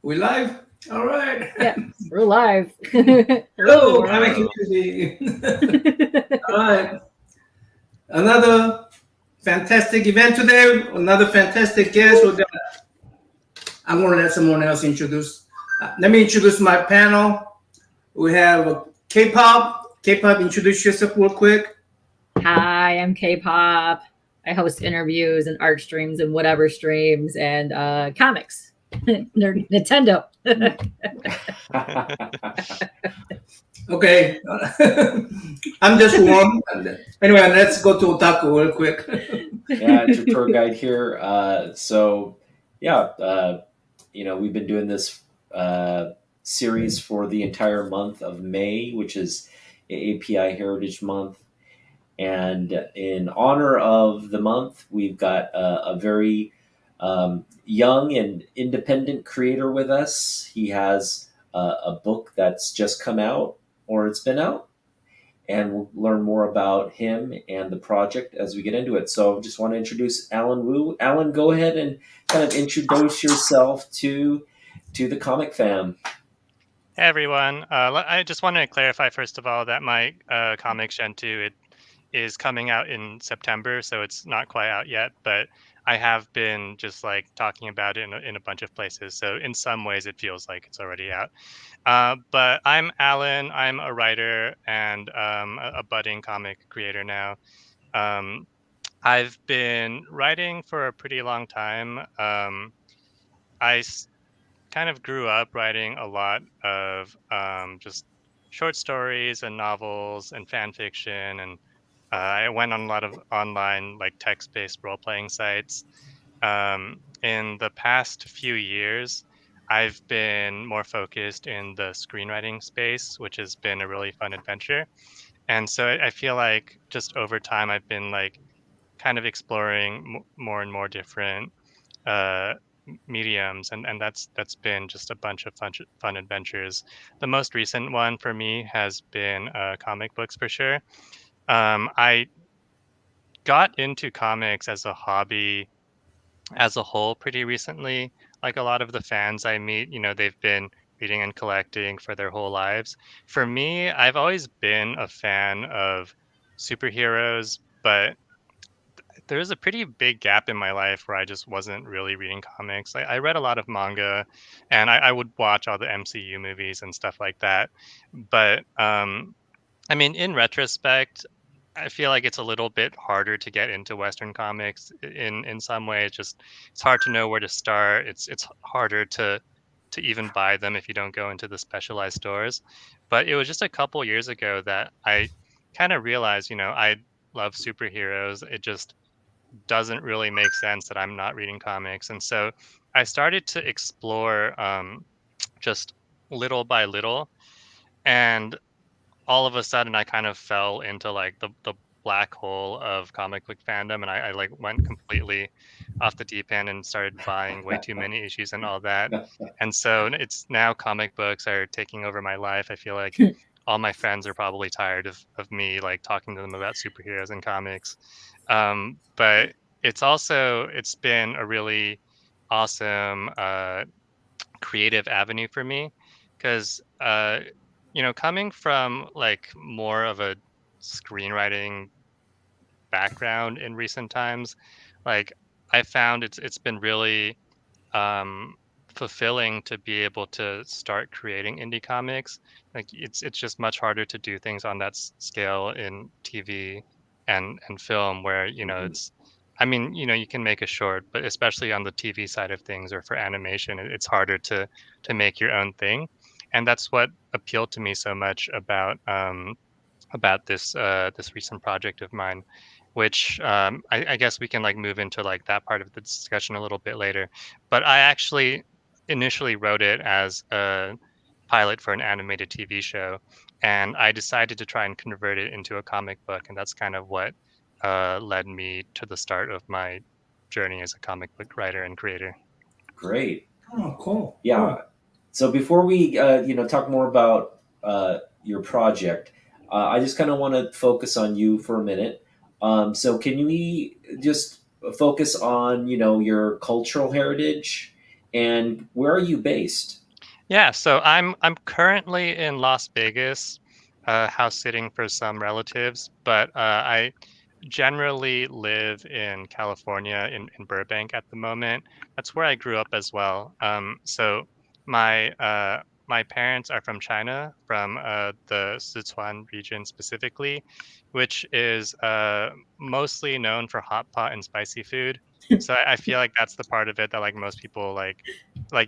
We live? All right. Yeah, we're live. Hello, Hello, comic world. Hello. community. All right. Another fantastic event today. Another fantastic guest. I'm going to let someone else introduce. Let me introduce my panel. We have K-pop. K-pop, introduce yourself real quick. Hi, I'm K-pop. I host interviews and art streams and whatever streams and comics. Nintendo. Okay. I'm just warm. Anyway, let's go to Otaku real quick. Yeah, it's your tour guide here. Yeah, we've been doing this series for the entire month of May, which is AAPI Heritage Month. And in honor of the month, we've got a very young and independent creator with us. He has a book that's just come out, or it's been out, and we'll learn more about him and the project as we get into it. So I just want to introduce Alan Wu. Alan, go ahead and kind of introduce yourself to the comic fam. Hey everyone, I just wanted to clarify first of all that my comic Shentu, it is coming out in September, so it's not quite out yet, but I have been just like talking about it in a bunch of places, so in some ways it feels like it's already out. But I'm Alan, I'm a writer and a budding comic creator now. Um, I've been writing for a pretty long time. I kind of grew up writing a lot of just short stories and novels and fan fiction, and I went on a lot of online like text-based role-playing sites. In the past few years, I've been more focused in the screenwriting space, which has been a really fun adventure. And so I feel like just over time, I've been like kind of exploring more and more different uh, mediums, and that's been just a bunch of fun adventures. The most recent one for me has been comic books for sure. I got into comics as a hobby as a whole pretty recently. Like a lot of the fans I meet, they've been reading and collecting for their whole lives. For me, I've always been a fan of superheroes, but there's a pretty big gap in my life where I just wasn't really reading comics. I read a lot of manga, and I would watch all the MCU movies and stuff like that. But I mean, in retrospect, I feel like it's a little bit harder to get into Western comics in some ways. Just it's hard to know where to start. It's harder to even buy them if you don't go into the specialized stores. But it was just a couple years ago that I kind of realized, I love superheroes. It just doesn't really make sense that I'm not reading comics. And so I started to explore just little by little. And all of a sudden, I kind of fell into like the black hole of comic book fandom. And I like went completely off the deep end and started buying way too many issues and all that. And so it's now comic books are taking over my life. I feel like all my friends are probably tired of me like talking to them about superheroes and comics. But it's been a really awesome creative avenue for me because coming from like more of a screenwriting background in recent times, like I found it's been really um, fulfilling to be able to start creating indie comics. Like it's just much harder to do things on that scale in TV and film, where Mhm. it's. I mean, you can make a short, but especially on the TV side of things or for animation, it's harder to make your own thing, and that's what appealed to me so much about this recent project of mine, which I guess we can like move into like that part of the discussion a little bit later. But I actually initially wrote it as a pilot for an animated TV show, and I decided to try and convert it into a comic book, and that's kind of what led me to the start of my journey as a comic book writer and creator. Great. Oh, cool. Yeah. Cool. So before we talk more about your project, I just kind of want to focus on you for a minute. So can we just focus on your cultural heritage And where are you based? Yeah, so I'm currently in Las Vegas, house sitting for some relatives, but I generally live in California in Burbank at the moment. That's where I grew up as well. So my parents are from China, from the Sichuan region specifically, which is mostly known for hot pot and spicy food. So I feel like that's the part of it that like most people like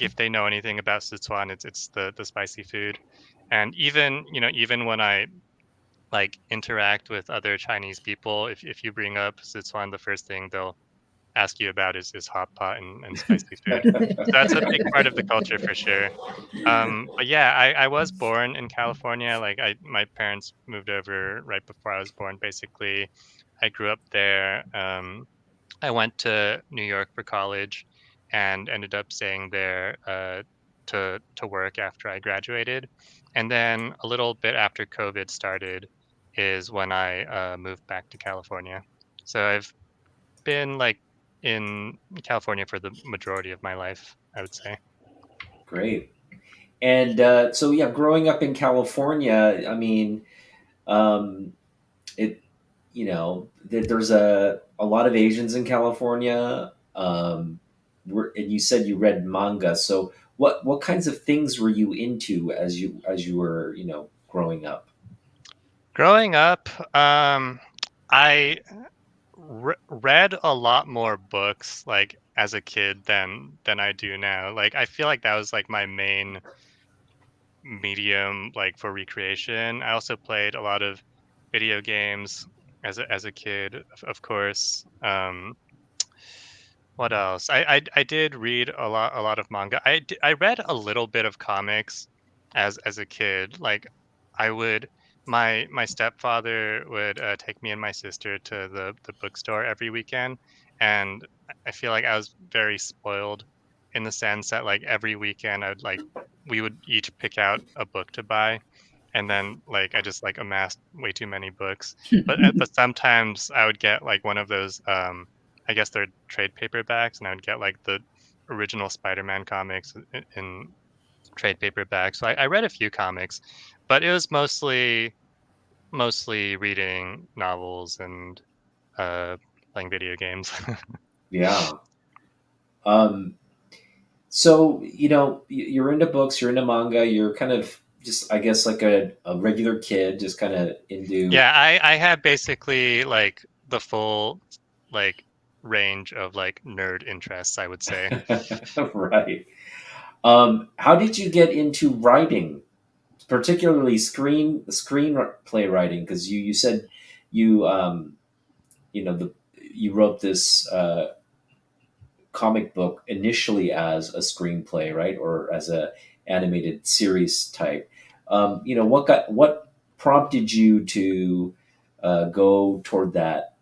if they know anything about Sichuan, it's the spicy food. And even even when I like interact with other Chinese people, if you bring up Sichuan, the first thing they'll ask you about is hot pot and spicy food. So that's a big part of the culture for sure. But yeah, I was born in California. Like my parents moved over right before I was born. Basically, I grew up there. I went to New York for college and ended up staying there to work after I graduated. And then a little bit after COVID started is when I moved back to California. So I've been like in California for the majority of my life, I would say. Great. And so, yeah, growing up in California, I mean, um, it, there's a lot of Asians in California. And you said you read manga. So, what kinds of things were you into as you were, growing up? Growing up, I read a lot more books like as a kid than I do now. Like I feel like that was like my main medium like for recreation. I also played a lot of video games as a kid, of course. What else? I did read a lot of manga. I read a little bit of comics as a kid. Like I would my stepfather would take me and my sister to the bookstore every weekend, and I feel like I was very spoiled in the sense that like every weekend we would each pick out a book to buy, and then like I just like amassed way too many books. But sometimes I would get like one of those I guess they're trade paperbacks, and I would get like the original Spider-Man comics in trade paperbacks. So I read a few comics, but it was mostly reading novels and uh, playing video games. Yeah. Um, so, you're into books, you're into manga, you're kind of just, I guess, like a regular kid, just kind of into. Yeah, I had basically like the full like range of like nerd interests, I would say. Right. How did you get into writing, particularly screenplay writing? Because you said you you wrote this comic book initially as a screenplay, right, or as a animated series type. What prompted you to go toward that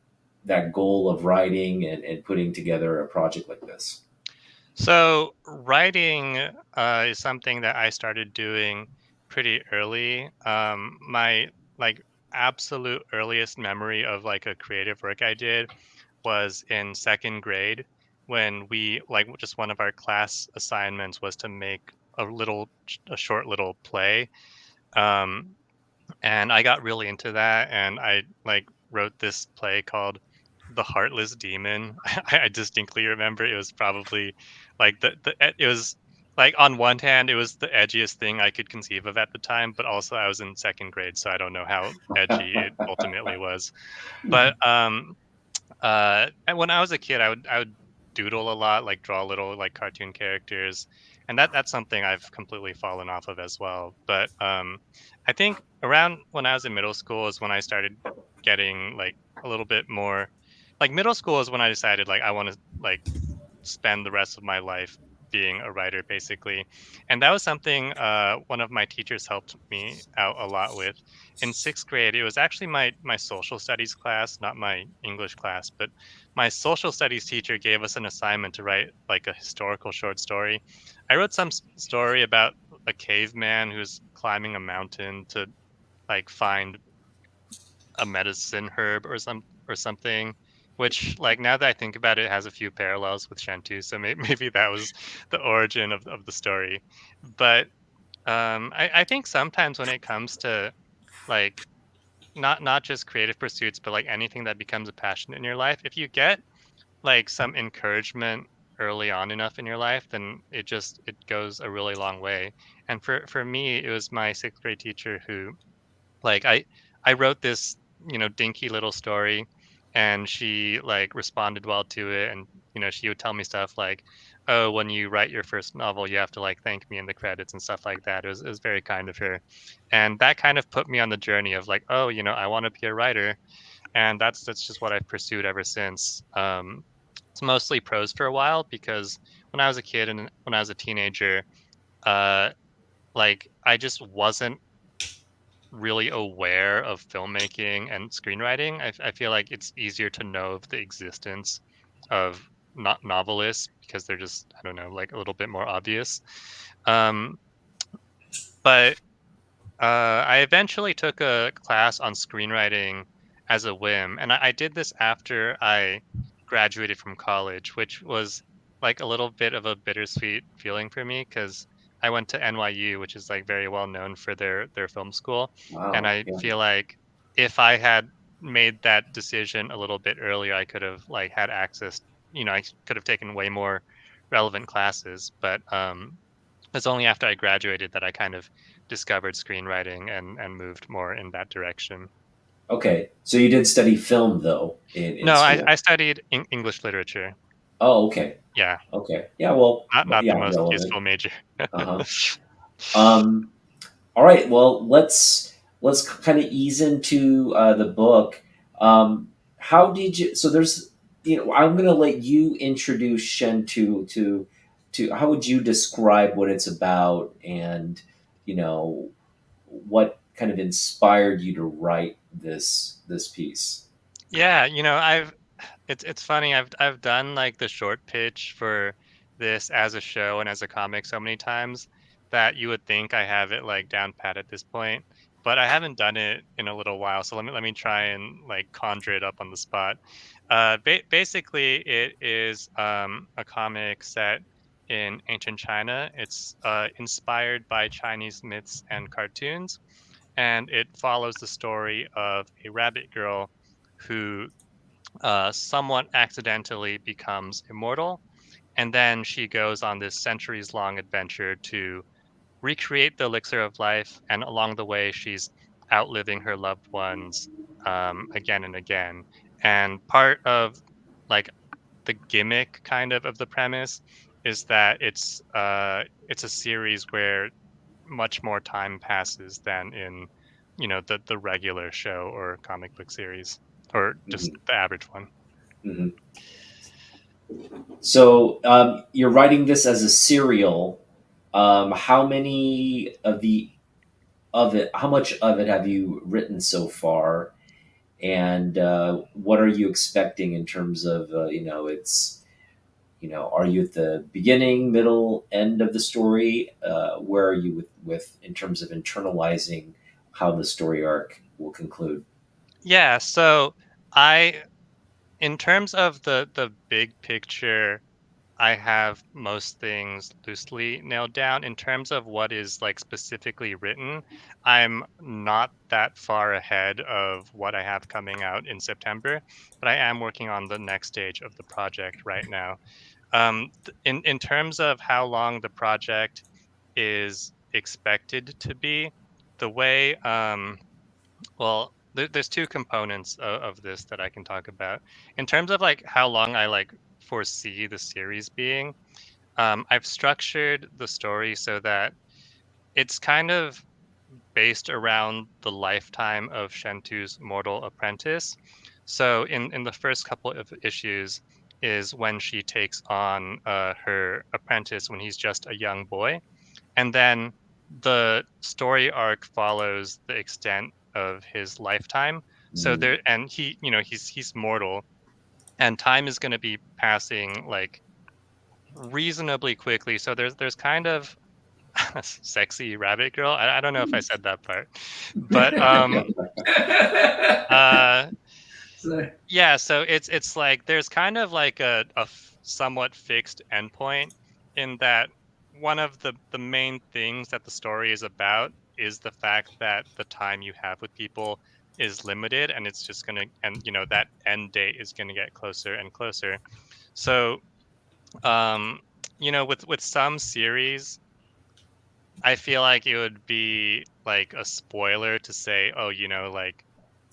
goal of writing and putting together a project like this? So writing is something that I started doing pretty early. My like absolute earliest memory of like a creative work I did was in second grade when we like just one of our class assignments was to make a short little play. Um, and I got really into that, and I like wrote this play called The Heartless Demon. I distinctly remember it was probably like it was like on one hand it was the edgiest thing I could conceive of at the time, but also I was in second grade, so I don't know how edgy it ultimately was. But and when I was a kid, I would doodle a lot, like draw little like cartoon characters, and that's something I've completely fallen off of as well. But I think around when I was in middle school is when I started getting like a little bit more. Like middle school is when I decided like I want to like spend the rest of my life being a writer basically, and that was something one of my teachers helped me out a lot with. In sixth grade, it was actually my social studies class, not my English class, but my social studies teacher gave us an assignment to write like a historical short story. I wrote some story about a caveman who's climbing a mountain to like find a medicine herb or something, which like now that I think about it, has a few parallels with Shentu. So maybe that was the origin of the story. But I think sometimes when it comes to like not just creative pursuits, but like anything that becomes a passion in your life, if you get like some encouragement early on enough in your life, then it goes a really long way. And for me, it was my sixth grade teacher who like I wrote this, dinky little story, and she like responded well to it, and she would tell me stuff like, "Oh, when you write your first novel, you have to like thank me in the credits and stuff like that." It was very kind of her, and that kind of put me on the journey of like, oh, I want to be a writer, and that's just what I've pursued ever since. It's mostly prose for a while because when I was a kid and when I was a teenager, uh, like I just wasn't really aware of filmmaking and screenwriting. I feel like it's easier to know of the existence of not novelists because they're just, I don't know, like a little bit more obvious. Um, but I eventually took a class on screenwriting as a whim, and I did this after I graduated from college, which was like a little bit of a bittersweet feeling for me because I went to NYU, which is like very well known for their film school, and Wow. I Yeah. feel like if I had made that decision a little bit earlier, I could have like had access. I could have taken way more relevant classes, but it's only after I graduated that I kind of discovered screenwriting and moved more in that direction. Okay. So you did study film though in No, I, school. I studied English literature. Oh, okay. Yeah, Okay. Yeah. Well. not the Yeah. most Relevant. useful major. Uh huh. Um. All right. Well, let's kind of ease into the book. How did you? So there's, I'm going to let you introduce Shen to how would you describe what it's about, and you know what kind of inspired you to write this piece. Yeah, it's funny. I've done like the short pitch for this as a show and as a comic so many times that you would think I have it like down pat at this point, but I haven't done it in a little while. So let me try and like conjure it up on the spot. Basically, it is a comic set in ancient China. It's inspired by Chinese myths and cartoons, and it follows the story of a rabbit girl who somewhat accidentally becomes immortal. And then she goes on this centuries long adventure to recreate the elixir of life. And along the way, she's outliving her loved ones again and again. And part of like the gimmick kind of the premise is that it's a series where much more time passes than in the regular show or comic book series or just Mhm, the average one. mhm. So you're writing this as a serial. How many of it? How much of it have you written so far? And what are you expecting in terms of it's are you at the beginning, middle, end of the story? Where are you with in terms of internalizing how the story arc will conclude? Yeah, so I in terms of the big picture, I have most things loosely nailed down. In terms of what is like specifically written, I'm not that far ahead of what I have coming out in September, but I am working on the next stage of the project right now. In terms of how long the project is expected to be, the way there's two components of this that I can talk about. In terms of like how long I like foresee the series being, I've structured the story so that it's kind of based around the lifetime of Shentu's mortal apprentice. So in the first couple of issues is when she takes on her apprentice when he's just a young boy, and then the story arc follows the extent of his lifetime. So Mm, there, and he's mortal, and time is going to be passing like reasonably quickly. So there's kind of a sexy rabbit girl. I don't know if I said that part, but uh Sorry. Yeah, so it's like there's kind of like a somewhat fixed endpoint in that one of the main things that the story is about is the fact that the time you have with people is limited, and it's just gonna, and that end date is gonna get closer and closer. So um with some series, I feel like it would be like a spoiler to say, oh, like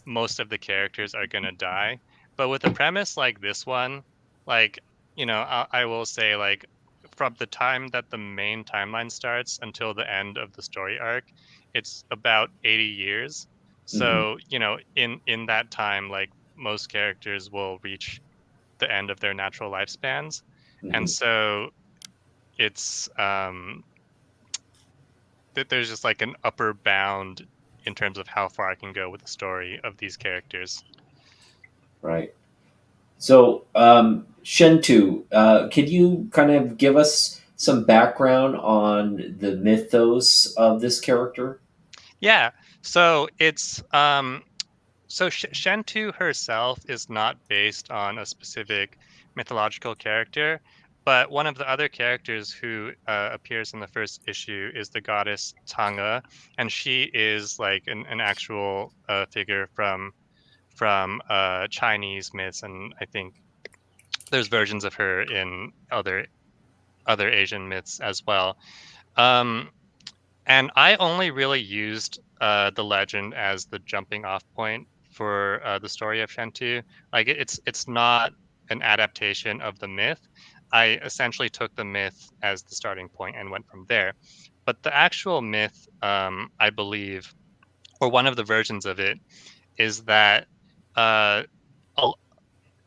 most of the characters are gonna die. But with a premise like this one, like, I will say, like, from the time that the main timeline starts until the end of the story arc, it's about 80 years. Hmm. So, in that time, like most characters will reach the end of their natural lifespans. And Hmm. so it's that there's just like an upper bound in terms of how far I can go with the story of these characters. Right. So, Shentu, could you kind of give us some background on the mythos of this character? Yeah. So Shentu herself is not based on a specific mythological character, but one of the other characters who appears in the first issue is the goddess Tanga, and she is like an actual figure from Chinese myths, and I think there's versions of her in other Asian myths as well. Um, and I only really used the legend as the jumping off point for the story of Shentu. Like it's not an adaptation of the myth. I essentially took the myth as the starting point and went from there. But the actual myth, I believe, or one of the versions of it, is that uh,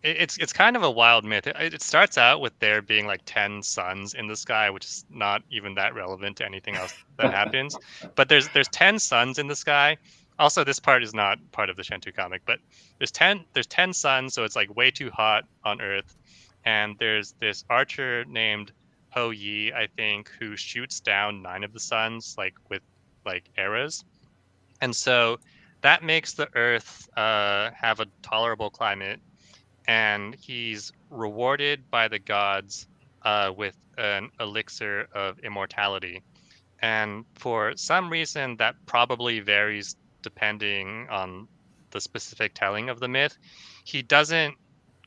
it's kind of a wild myth. It starts out with there being like 10 suns in the sky, which is not even that relevant to anything else that happens. But there's 10 suns in the sky. Also, this part is not part of the Shentu comic, but there's 10 suns, so it's like way too hot on Earth. And there's this archer named Ho Yi, I think, who shoots down 9 of the suns like with like arrows. And so that makes the Earth have a tolerable climate, and he's rewarded by the gods with an elixir of immortality. And for some reason, that probably varies depending on the specific telling of the myth. He doesn't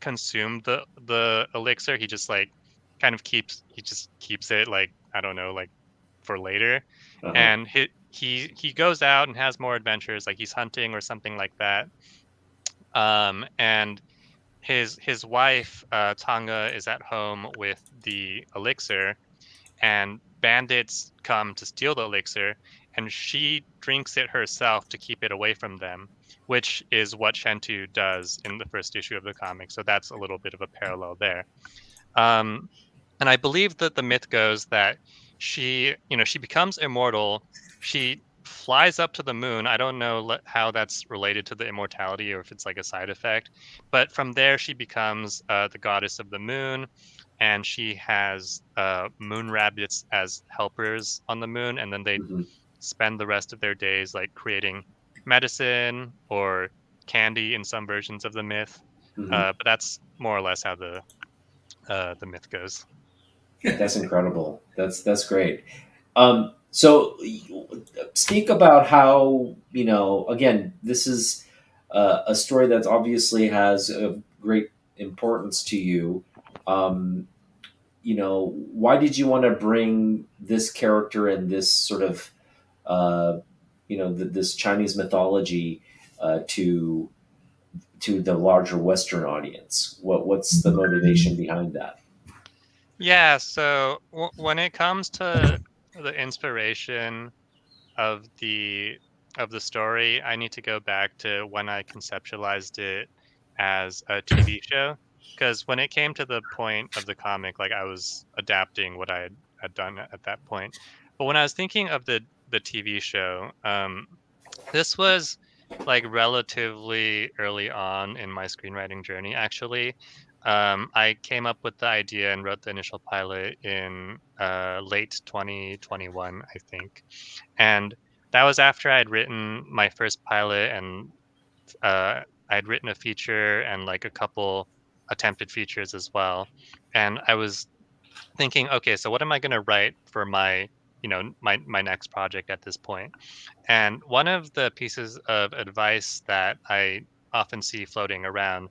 consume the elixir. He just like kind of keeps it, like, I don't know, like for later. Uh-huh. And he goes out and has more adventures, like he's hunting or something like that. And his wife Tonga is at home with the elixir, and bandits come to steal the elixir, and she drinks it herself to keep it away from them, which is what Shentu does in the first issue of the comic. So that's a little bit of a parallel there. Um, and I believe that the myth goes that she becomes immortal. She flies up to the moon. I don't know how that's related to the immortality or if it's like a side effect. But from there, she becomes the goddess of the moon, and she has moon rabbits as helpers on the moon, and then they Hmm. spend the rest of their days like creating medicine or candy in some versions of the myth. Hmm. But that's more or less how the myth goes. That's incredible. That's great. So, speak about how, again, this is a story that obviously has a great importance to you. Um, why did you want to bring this character and this sort of, this Chinese mythology to the larger Western audience? What's the motivation behind that? Yeah, so when it comes to the inspiration of the story, I need to go back to when I conceptualized it as a TV show. Because when it came to the point of the comic, like I was adapting what I had done at that point. But when I was thinking of the TV show, this was like relatively early on in my screenwriting journey, actually. I came up with the idea and wrote the initial pilot in late 2021, I think. And that was after I'd written my first pilot and I'd written a feature and like a couple attempted features as well. And I was thinking, okay, so what am I going to write for my, my next project at this point? And one of the pieces of advice that I often see floating around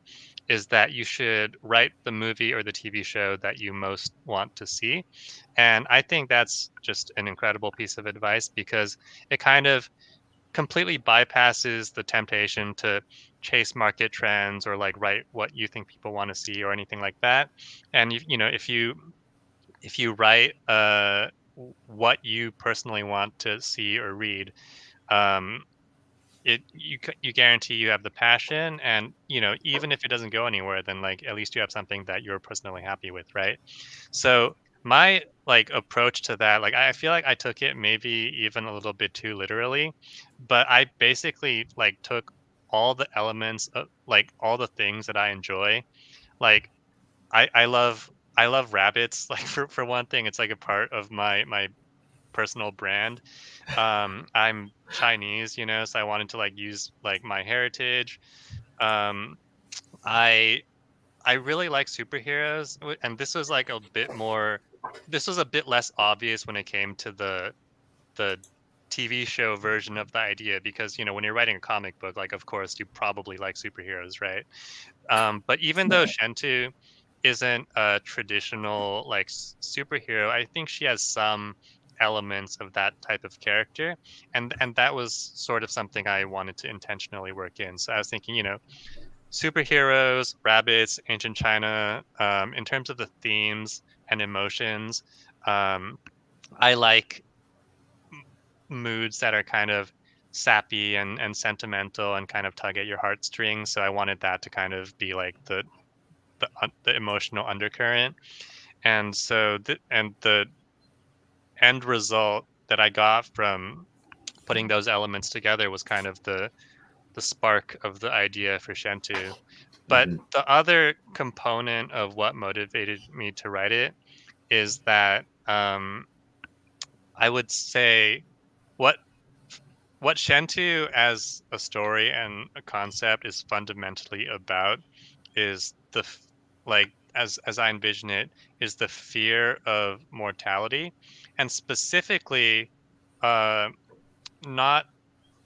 is that you should write the movie or the TV show that you most want to see. And I think that's just an incredible piece of advice because it kind of completely bypasses the temptation to chase market trends or like write what you think people want to see or anything like that. And if you write what you personally want to see or read, um, you guarantee you have the passion, and even if it doesn't go anywhere, then like at least you have something that you're personally happy with, right? So my like approach to that, like I feel like I took it maybe even a little bit too literally, but I basically like took all the elements of like all the things that I enjoy. Like I love rabbits. Like for one thing, it's like a part of my personal brand. I'm Chinese, so I wanted to like use like my heritage. um i I really like superheroes, and this was like a bit more, this was a bit less obvious when it came to the TV show version of the idea, because when you're writing a comic book, like of course you probably like superheroes, right? But even though Shentu isn't a traditional like superhero, I think she has some elements of that type of character, and that was sort of something I wanted to intentionally work in. So I was thinking, superheroes, rabbits, ancient China. In terms of the themes and emotions, um, I like moods that are kind of sappy and sentimental and kind of tug at your heartstrings. So I wanted that to kind of be like the emotional undercurrent. And so the end result that I got from putting those elements together was kind of the spark of the idea for Shentu. But Mhm. the other component of what motivated me to write it is that I would say what what Shentu as a story and a concept is fundamentally about is like as I envision it, is the fear of mortality, and specifically uh not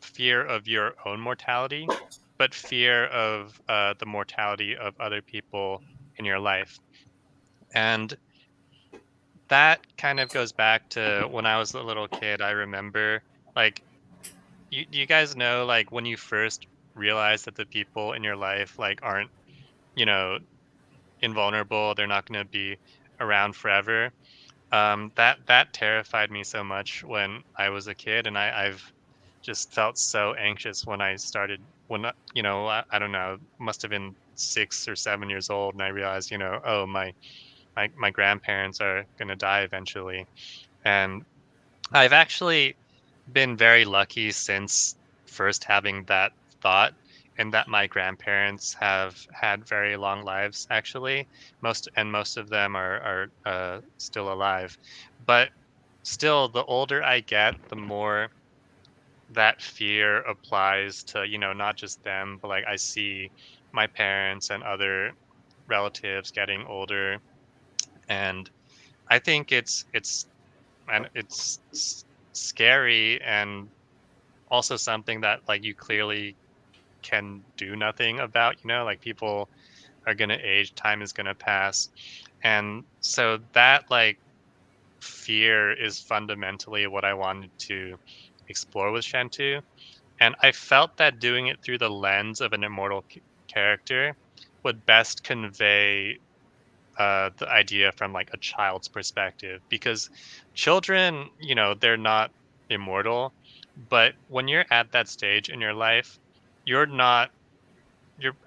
fear of your own mortality, but fear of the mortality of other people in your life. And that kind of goes back to when I was a little kid. I remember, like, you guys know, like, when you first realize that the people in your life, like, aren't, you know, invulnerable, they're not going to be around forever. That terrified me so much when I was a kid, and I've just felt so anxious when I started when I don't know, must have been 6 or 7 years old, and I realized, oh, my grandparents are gonna die eventually. And I've actually been very lucky since first having that thought, and that my grandparents have had very long lives actually. Most of them are still alive. But still, the older I get, the more that fear applies to, not just them, but like I see my parents and other relatives getting older. And I think it's scary, and also something that like you clearly can do nothing about. Like people are going to age, time is going to pass. And so that like fear is fundamentally what I wanted to explore with Shentu. And I felt that doing it through the lens of an immortal character would best convey the idea from like a child's perspective, because children, they're not immortal, but when you're at that stage in your life, you're not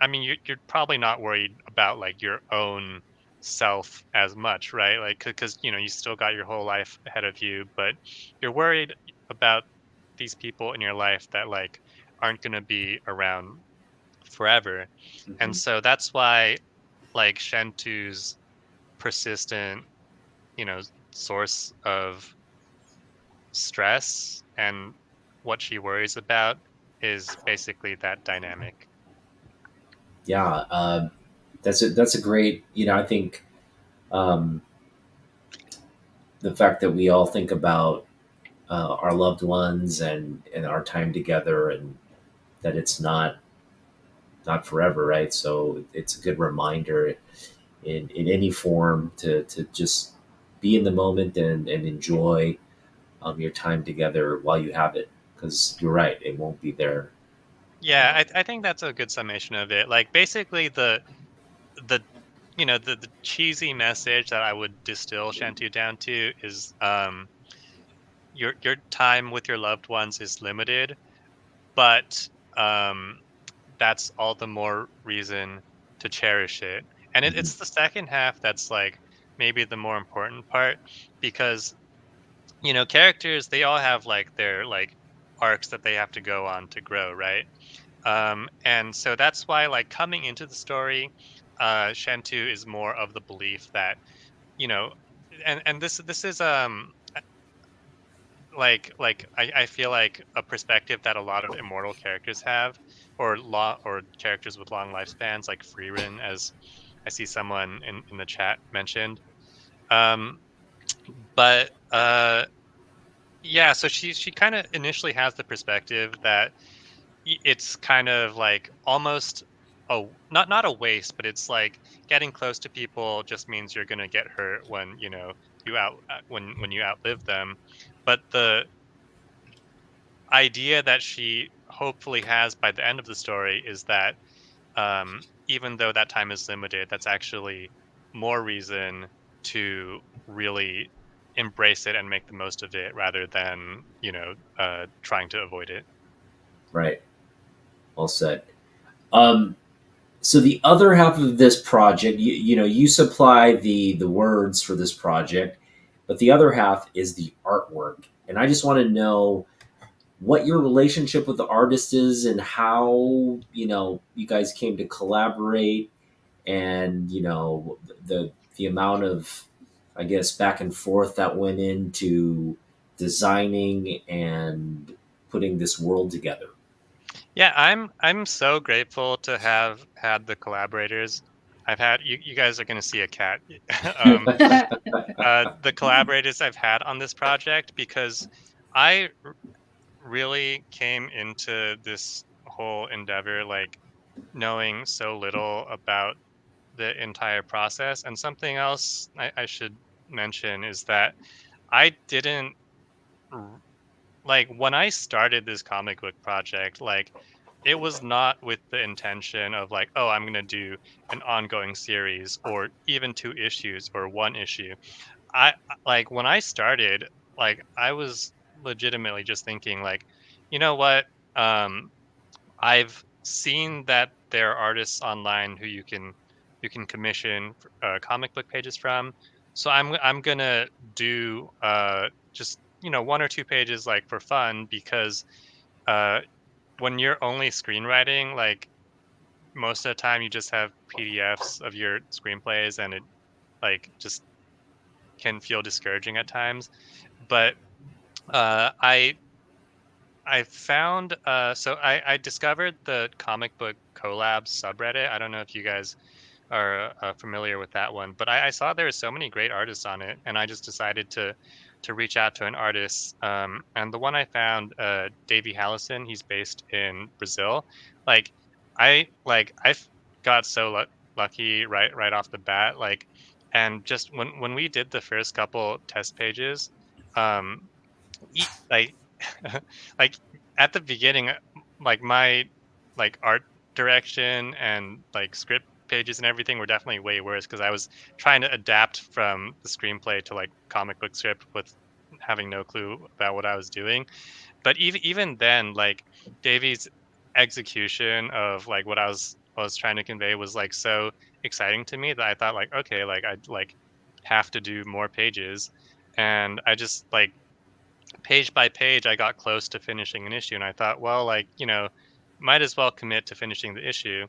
I mean, you're probably not worried about like your own self as much, right? Like because you still got your whole life ahead of you, but you're worried about these people in your life that like aren't going to be around forever. And Mhm. so that's why like Shentu's persistent, you know, source of stress and what she worries about is basically that dynamic. yeah, that's a great. I think um, the fact that we all think about our loved ones and our time together, and that it's not forever, right? So it's a good reminder in any form to just be in the moment and enjoy your time together while you have it, because you're right, it won't be there. Yeah, I think that's a good summation of it. Like basically the the cheesy message that I would distill Shentu down to is your time with your loved ones is limited, but um that's all the more reason to cherish it. And Mhm. it's the second half that's like maybe the more important part, because characters, they all have like their like arcs that they have to go on to grow, right? And so that's why, like, coming into the story, Shentu is more of the belief that, you know and this is I feel like a perspective that a lot of immortal characters have, or characters with long lifespans, like Freerin, as I see someone in the chat mentioned. Um, but yeah, so she kind of initially has the perspective that it's kind of like almost a not a waste, but it's like getting close to people just means you're gonna get hurt when when you outlive them. But the idea that she hopefully has by the end of the story is that even though that time is limited, that's actually more reason to really embrace it and make the most of it, rather than trying to avoid it. Right. Well said. Um, so the other half of this project, you supply the words for this project, but the other half is the artwork, and I just want to know what your relationship with the artist is, and how you guys came to collaborate, and the amount of, I guess, back and forth that went into designing and putting this world together. Yeah, I'm so grateful to have had the collaborators. I've had you guys are going to see a cat. um, the collaborators I've had on this project, because I really came into this whole endeavor like knowing so little about the entire process. And something else I should mention is that I didn't r- like when I started this comic book project, like it was not with the intention of like, oh, I'm gonna do an ongoing series or even 2 issues or 1 issue. Like when I started, like I was legitimately just thinking like, you know what? Um, I've seen that there are artists online who you can commission comic book pages from. So I'm gonna do just 1 or 2 pages like for fun, because uh, when you're only screenwriting, like most of the time you just have PDFs of your screenplays, and it like just can feel discouraging at times. But I found so I discovered the comic book collabs subreddit. I don't know if you guys are familiar with that one, but I saw there were so many great artists on it, and I just decided to reach out to an artist. And the one I found, Davey Hallison, he's based in Brazil. Like I got so lucky right off the bat. Like, and just when we did the first couple test pages, um, like like at the beginning, like my like art direction and like script pages and everything were definitely way worse, because I was trying to adapt from the screenplay to like comic book script with having no clue about what I was doing. But even then, like Davy's execution of like what I was trying to convey was like so exciting to me that I thought like, okay, like I'd like have to do more pages. And I just like page by page, I got close to finishing an issue, and I thought, well, like, might as well commit to finishing the issue.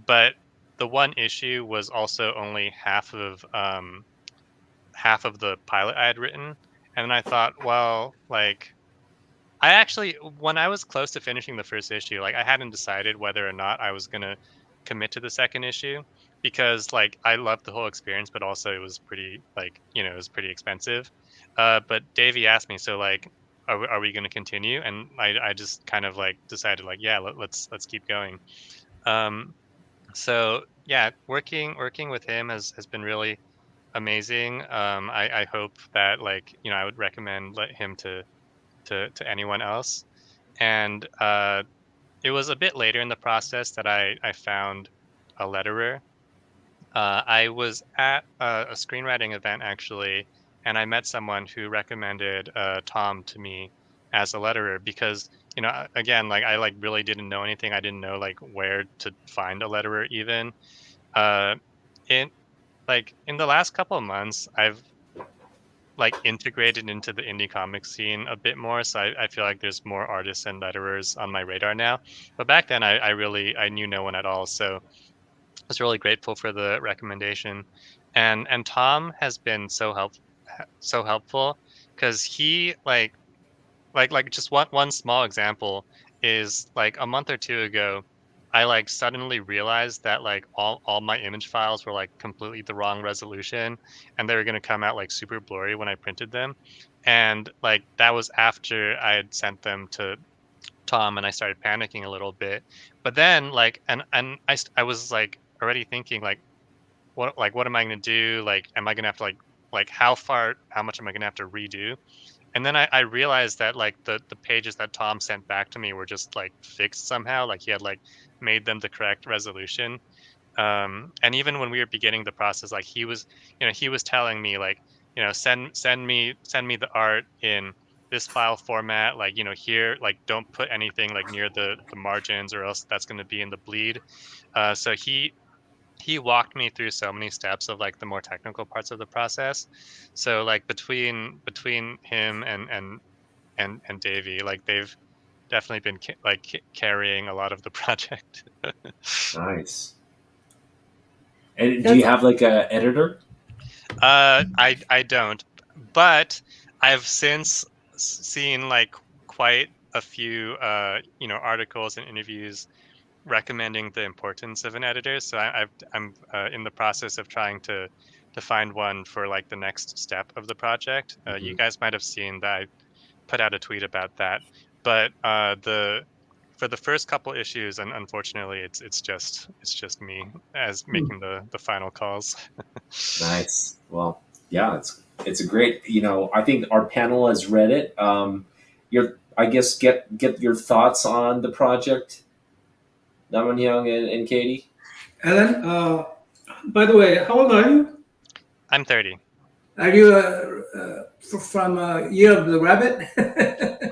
But the one issue was also only half of the pilot I had written. And then I thought, well, like, when I was close to finishing the first issue, like I hadn't decided whether or not I was gonna commit to the second issue because like I loved the whole experience, but also it was pretty like it was pretty expensive. But Davey asked me, so like, are we going to continue? And I just kind of like decided like, yeah, let's keep going. So yeah, working with him has been really amazing. I hope that like I would recommend him to anyone else. And it was a bit later in the process that I found a letterer. I was at a screenwriting event actually, and I met someone who recommended Tom to me as a letterer because again like I like really didn't know anything. I didn't know like where to find a letterer even. Uh, in like in the last couple of months, I've like integrated into the indie comic scene a bit more. So I feel like there's more artists and letterers on my radar now. But back then I knew no one at all. So I was really grateful for the recommendation. And Tom has been so helpful because he like just one small example is like a month or two ago I like suddenly realized that like all my image files were like completely the wrong resolution and they were going to come out like super blurry when I printed them, and like that was after I had sent them to Tom and I started panicking a little bit. But then like and I was like already thinking like what am I going to do, like am I going to have to like how much am I going to have to redo. And then I realized that like the pages that Tom sent back to me were just like fixed somehow. Like he had like made them the correct resolution. And even when we were beginning the process, like he was telling me like, send me the art in this file format. Like, here, like don't put anything like near the margins or else that's going to be in the bleed. So he walked me through so many steps of like the more technical parts of the process. So like between him and Davey, like they've definitely been carrying a lot of the project. Nice. And do you have like a editor? I don't, but I've since seen like quite a few articles and interviews recommending the importance of an editor. So I'm in the process of trying to find one for like the next step of the project. You guys might have seen that I put out a tweet about that. But for the first couple issues, and unfortunately, it's just me as making the final calls. Nice. Well, yeah, it's a great. I think our panel has read it. I guess get your thoughts on the project, NammaN and Katie. Alan, by the way, how old are you? I'm 30. Are you from Year of the Rabbit?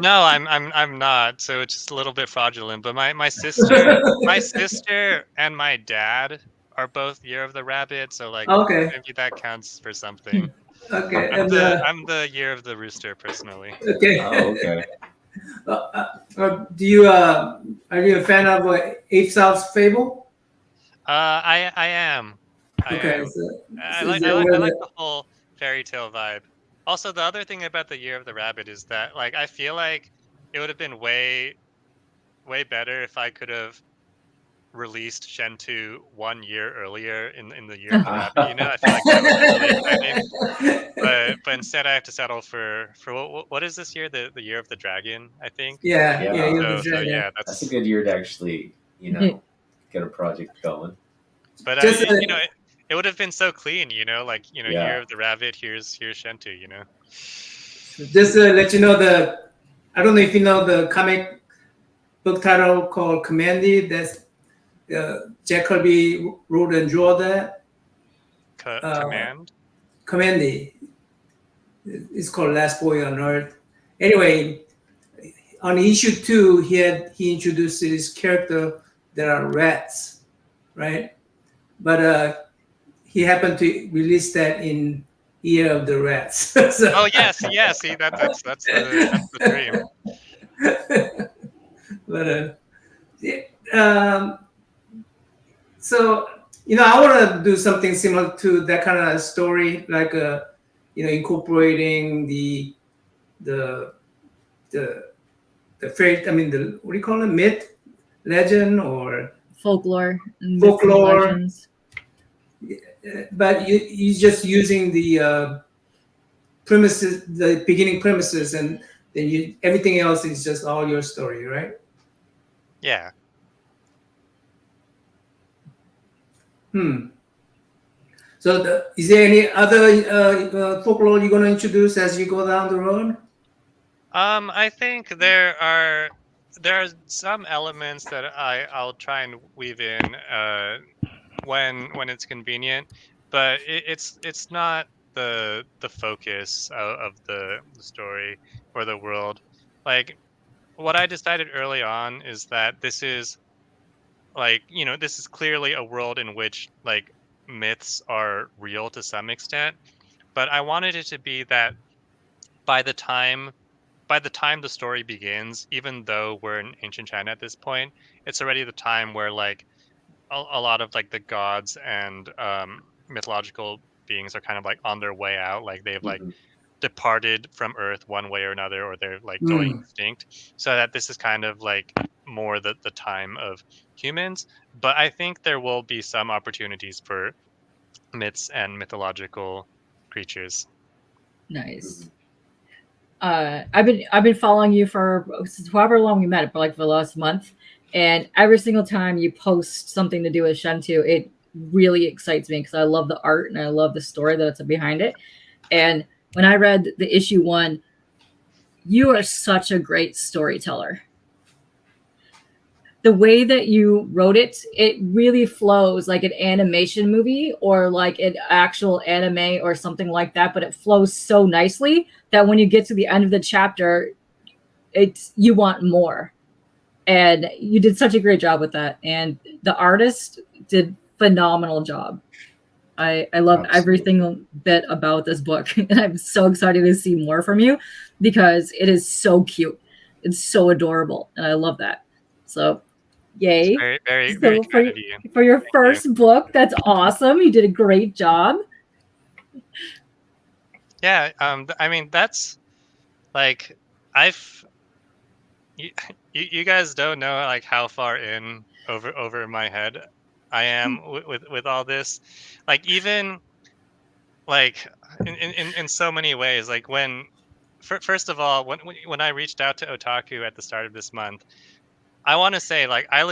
No, I'm not. So it's just a little bit fraudulent. But my sister and my dad are both Year of the Rabbit. So like Okay. maybe that counts for something. Okay. I'm And I'm the Year of the Rooster personally. okay. Oh, okay. Do you are you a fan of Aesop's Fable? I am. Okay. am. So, I is like there one that- the whole fairy tale vibe. Also, the other thing about the Year of the Rabbit is that like I feel like it would have been way better if I could have released Shentu 1 year earlier in the Year of the Rabbit. I feel like that would have been really exciting. But instead I have to settle for what is this year? The Year of the Dragon, I think. Yeah. Yeah. Yeah. You're the So dragon. yeah, That's a good year to actually, get a project going. But Just, it would have been so clean, like Yeah. Year of the Rabbit. Here's Shentu, Just to let you know, I don't know if you know the comic book title called Commandy. That's Jack Kirby wrote and drew that. Command. Commandy. It's called Last Boy on Earth. Anyway, on issue 2, he introduced this character that are rats, right? But he happened to release that in Year of the Rats. So, Oh yes, yeah. See that's the dream. But so I want to do something similar to that kind of story, like incorporating the fairy. I mean, what do you call it? Myth, legend, or folklore, myths and Folklore. legends. But you're just using the premises, the beginning premises, and then everything else is just all your story, right? Yeah. So, is there any other folklore you're going to introduce as you go down the road? I think there are some elements that I'll try and weave in when it's convenient, but it's not the focus of the story or the world. Like what I decided early on is that this is like, this is clearly a world in which like myths are real to some extent, but I wanted it to be that by the time the story begins, even though we're in ancient China at this point, it's already the time where like a lot of like the gods and mythological beings are kind of like on their way out, like they've like Mhm. departed from Earth one way or another, or they're like going Hmm. extinct. So that this is kind of like more the time of humans. But I think there will be some opportunities for myths and mythological creatures. Nice. I've been following you for since however long we met, for like the last month, and every single time you post something to do with Shentu, it really excites me because I love the art and I love the story that's behind it. And when I read the issue 1, you are such a great storyteller. The way that you wrote it, it really flows like an animation movie or like an actual anime or something like that, but it flows so nicely that when you get to the end of the chapter, you want more. And you did such a great job with that. And the artist did phenomenal job. I loved every Absolutely. single bit about this book. And I'm so excited to see more from you because it is so cute. It's so adorable. And I love that. So It's yay. very, very, very So kind of you. for your Thank you. first book, that's awesome. You did a great job. Yeah. I mean, that's like I've you, you guys don't know like how far in over my head I am with all this. Like even like in so many ways. Like when first of all, when I reached out to Otaku at the start of this month, I want to say like I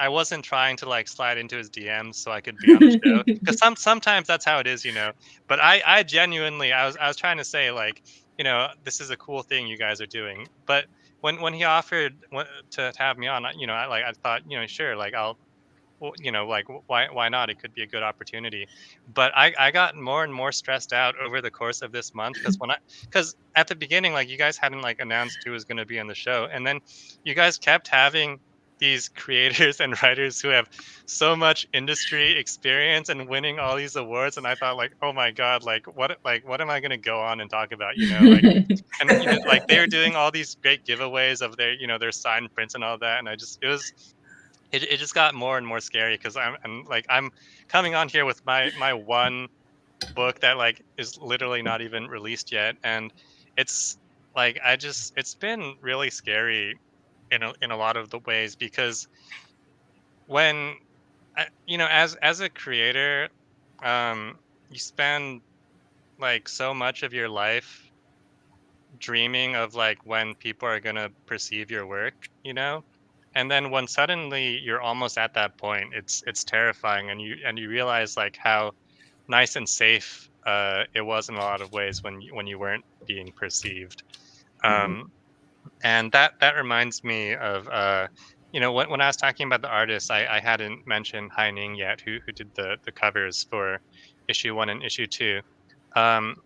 wasn't trying to like slide into his DMs so I could be on the show, because sometimes that's how it is, you know. But I genuinely I was trying to say like, this is a cool thing you guys are doing. But when he offered to have me on, I thought, sure, like I'll, well, like why not? It could be a good opportunity. But I got more and more stressed out over the course of this month, because at the beginning, like, you guys hadn't like announced who was going to be on the show, and then you guys kept having these creators and writers who have so much industry experience and winning all these awards, and I thought like, oh my god, like what am I going to go on and talk about, like. And like they were doing all these great giveaways of their signed prints and all that, and it just got more and more scary because I'm coming on here with my one book that like is literally not even released yet, and it's like it's been really scary in a lot of the ways, because when as a creator, you spend like so much of your life dreaming of like when people are going to perceive your work, and then when suddenly you're almost at that point, it's terrifying, and you realize like how nice and safe it was in a lot of ways when you weren't being perceived. Mhm. um and that reminds me of when I was talking about the artists, I hadn't mentioned Haining yet, who did the covers for issue 1 and issue 2. um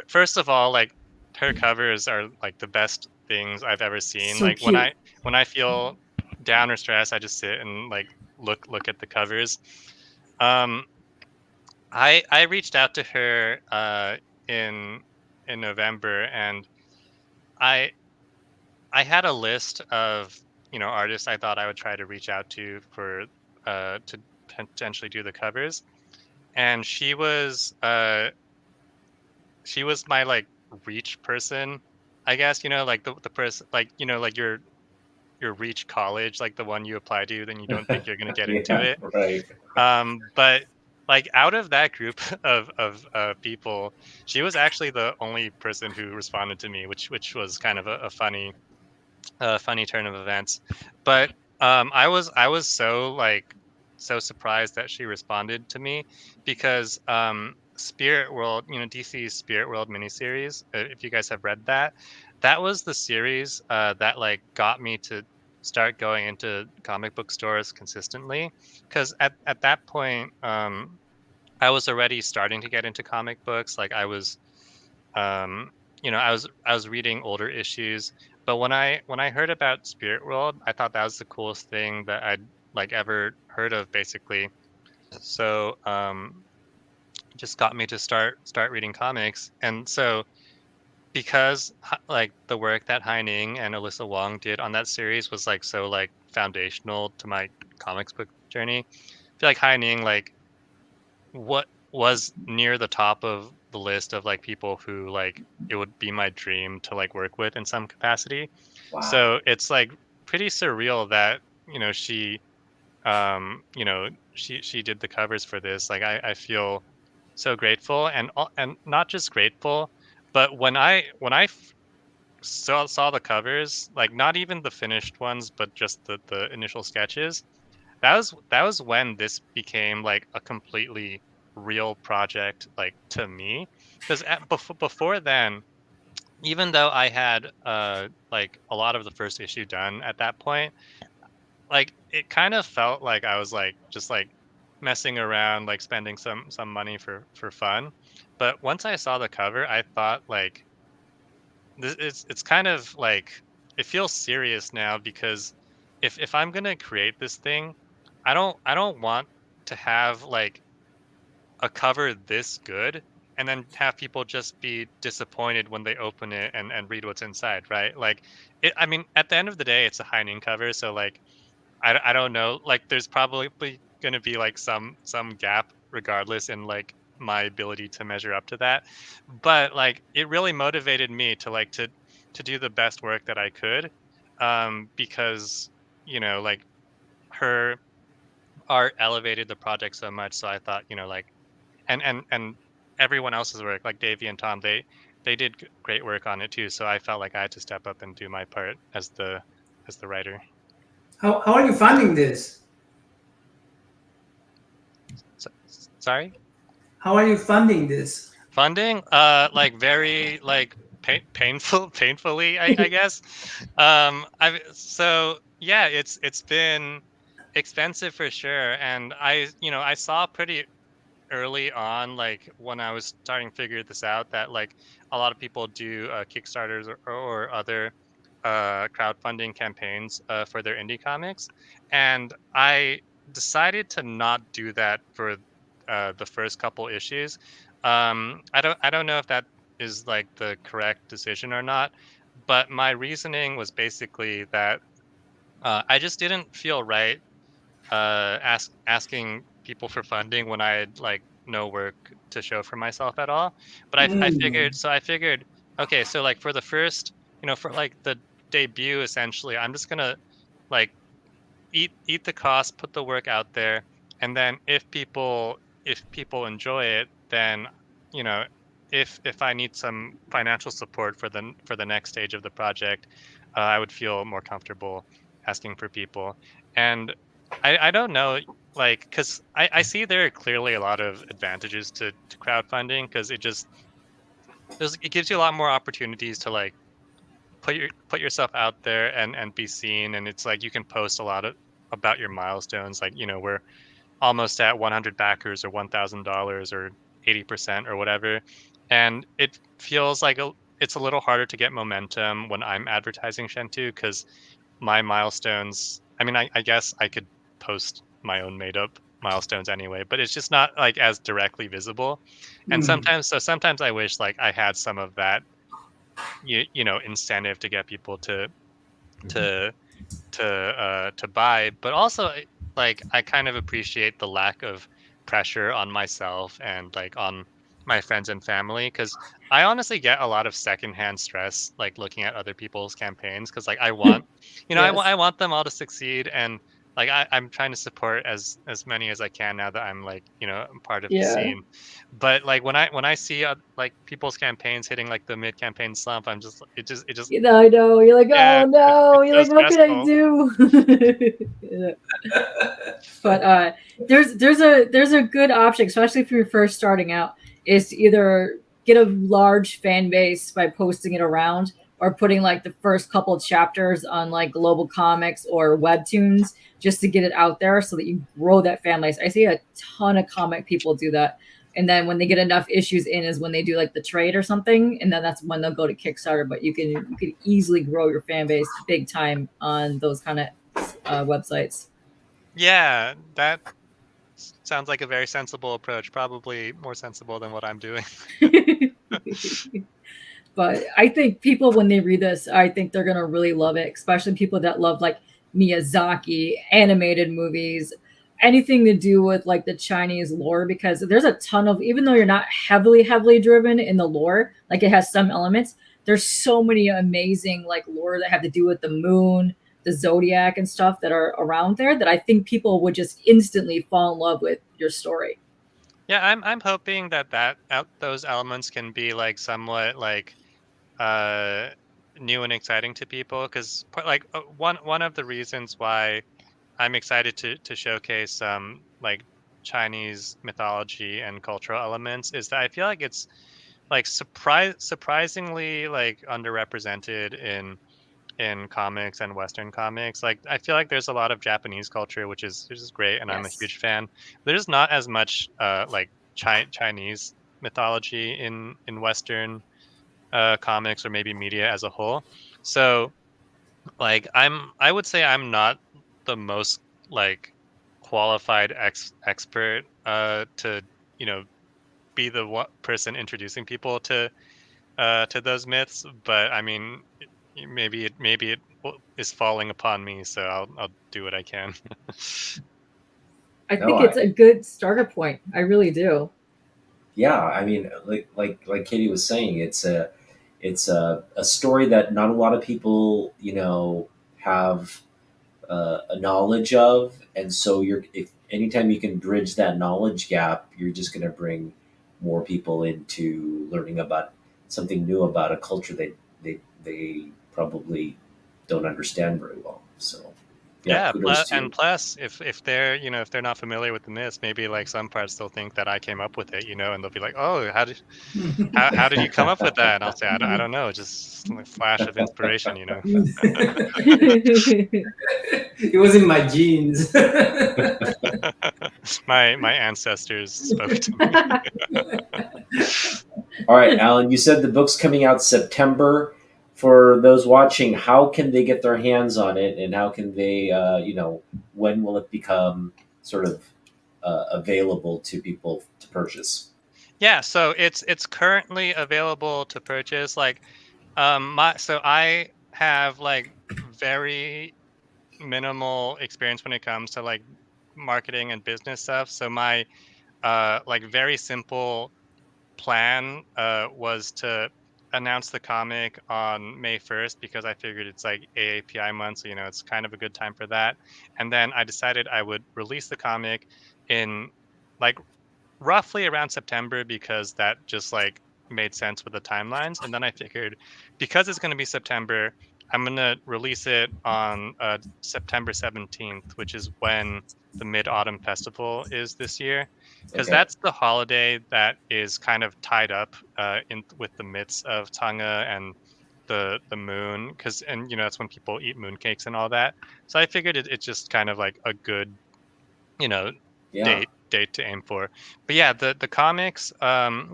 First of all, like, her covers are like the best things I've ever seen. So Like when cute. I feel down or stressed, I just sit and like look at the covers. Um, I reached out to her in November, and I I had a list of artists I thought I would try to reach out to for to potentially do the covers, and she was my like reach person, I guess, like the person, like, like your reach college, like the one you apply to, then you don't think you're going to get into it. Right. But like out of that group of people, she was actually the only person who responded to me, which was kind of a funny turn of events. But I was so surprised that she responded to me, because Spirit World, DC's Spirit World miniseries, if you guys have read that, that was the series that like got me to start going into comic book stores consistently, because at that point I was already starting to get into comic books. Like I was um I was reading older issues, but when I heard about Spirit World, I thought that was the coolest thing that I'd like ever heard of, basically. So it just got me to start reading comics. And so because like the work that Haining and Alyssa Wong did on that series was like so like foundational to my comics book journey, I feel like Haining like what was near the top of the list of like people who like it would be my dream to like work with in some capacity. Wow. So it's like pretty surreal that she she did the covers for this. Like I feel so grateful, and not just grateful, but when saw the covers, like not even the finished ones, but just the initial sketches, that was when this became like a completely real project, like to me, because before then, even though I had like a lot of the first issue done at that point, like it kind of felt like I was like just like messing around, like spending some money for fun. But once I saw the cover, I thought like it's kind of like it feels serious now, because if I'm gonna create this thing, I don't want to have like a cover this good and then have people just be disappointed when they open it and read what's inside, right? Like I mean, at the end of the day, it's a Haining cover, so like I don't know, like there's probably going to be like some gap regardless in like my ability to measure up to that, but like it really motivated me to like to do the best work that I could, because like her art elevated the project so much. So I thought, like and everyone else's work, like Davey and Tom, they did great work on it too, so I felt like I had to step up and do my part as the writer. How are you funding this? Sorry? How are you funding this? Funding? Like very like painfully, I guess. So yeah, it's been expensive for sure, and I saw pretty early on, like when I was starting to figure this out, that like a lot of people do Kickstarters or other crowdfunding campaigns for their indie comics, and I decided to not do that for the first couple issues. I don't know if that is like the correct decision or not, but my reasoning was basically that I just didn't feel right asking people for funding when I had like no work to show for myself at all. But I figured, okay, so like for the first, for like the debut, essentially, I'm just gonna like eat the cost, put the work out there, and then if people enjoy it, then you know if I need some financial support for the next stage of the project, I would feel more comfortable asking for people. And I don't know, like, because I see there are clearly a lot of advantages to crowdfunding, because it gives you a lot more opportunities to like put yourself out there and be seen, and it's like you can post a lot about your milestones, like we're almost at 100 backers or $1,000 or 80% or whatever, and it feels like it's a little harder to get momentum when I'm advertising Shentu, because my milestones, I mean, I guess I could post my own made up milestones anyway, but it's just not like as directly visible. And sometimes I wish like I had some of that incentive to get people to to buy, but also like I kind of appreciate the lack of pressure on myself and like on my friends and family, because I honestly get a lot of secondhand stress like looking at other people's campaigns, because like I want, Yes. I want them all to succeed, and like I'm trying to support as many as I can now that I'm like I'm part of the Yeah. scene. But like when I see like people's campaigns hitting like the mid campaign slump, I'm just it just I know. You're like, yeah, oh no. You're it's like, so what can I stressful. do? Yeah. But there's a good option, especially if you're first starting out, is to either get a large fan base by posting it around, or putting like the first couple of chapters on like global comics or webtoons, just to get it out there so that you grow that fan base. I see a ton of comic people do that. And then when they get enough issues in is when they do like the trade or something, and then that's when they'll go to Kickstarter. But you can easily grow your fan base big time on those kind of websites. Yeah, that sounds like a very sensible approach. Probably more sensible than what I'm doing. But I think people, when they read this, I think they're gonna really love it, especially people that love like Miyazaki, animated movies, anything to do with like the Chinese lore, because there's a ton of, even though you're not heavily driven in the lore, like it has some elements, there's so many amazing like lore that have to do with the moon, the zodiac and stuff that are around there, that I think people would just instantly fall in love with your story. Yeah, I'm hoping that those elements can be like somewhat like uh new and exciting to people, because like one of the reasons why I'm excited to showcase some like Chinese mythology and cultural elements is that I feel like it's like surprisingly like underrepresented in comics and Western comics. Like I feel like there's a lot of Japanese culture, which is great, and I'm a Yes. huge fan. There's not as much like Chinese mythology in Western comics or maybe media as a whole. So like I would say I'm not the most like qualified expert to be the person introducing people to those myths, but I mean maybe it is falling upon me, so I'll do what I can. I No, think it's a good starter point. I really do. yeah, I mean, like Katie was saying, it's a story that not a lot of people, have a knowledge of, and so if anytime you can bridge that knowledge gap, you're just going to bring more people into learning about something new about a culture they probably don't understand very well. So, yeah, Yeah, kudos to and you. plus, if they're if they're not familiar with the myths, maybe like some parts they'll think that I came up with it, and they'll be like, "Oh, how did you come up with that?" And I'll say, I don't know, just a flash of inspiration." It was in my genes. My ancestors spoke to me. All right, Alan, you said the book's coming out September. For those watching, how can they get their hands on it, and how can they, when will it become sort of available to people to purchase? Yeah, so it's currently available to purchase. Like, so I have like very minimal experience when it comes to like marketing and business stuff. So my like very simple plan was to announce the comic on May 1st, because I figured it's like AAPI month, so it's kind of a good time for that. And then I decided I would release the comic in like roughly around September, because that just like made sense with the timelines. And then I figured, because it's going to be September, I'm going to release it on September 17th, which is when the Mid Autumn Festival is this year, because Okay. that's the holiday that is kind of tied up in with the myths of Tanga and the moon, because and that's when people eat mooncakes and all that. So I figured it's just kind of like a good you know Yeah. date to aim for. But yeah, the comics,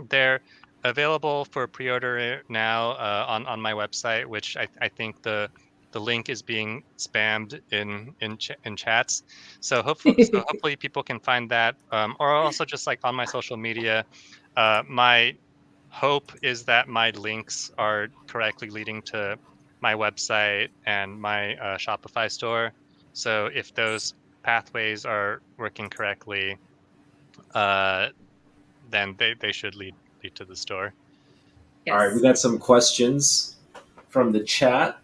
they're available for pre-order now on my website, which I think the link is being spammed in chats. So hopefully people can find that, or also just like on my social media. My hope is that my links are correctly leading to my website and my Shopify store. So if those pathways are working correctly, uh, then they should lead to the store. Yes. All right, we got some questions from the chat.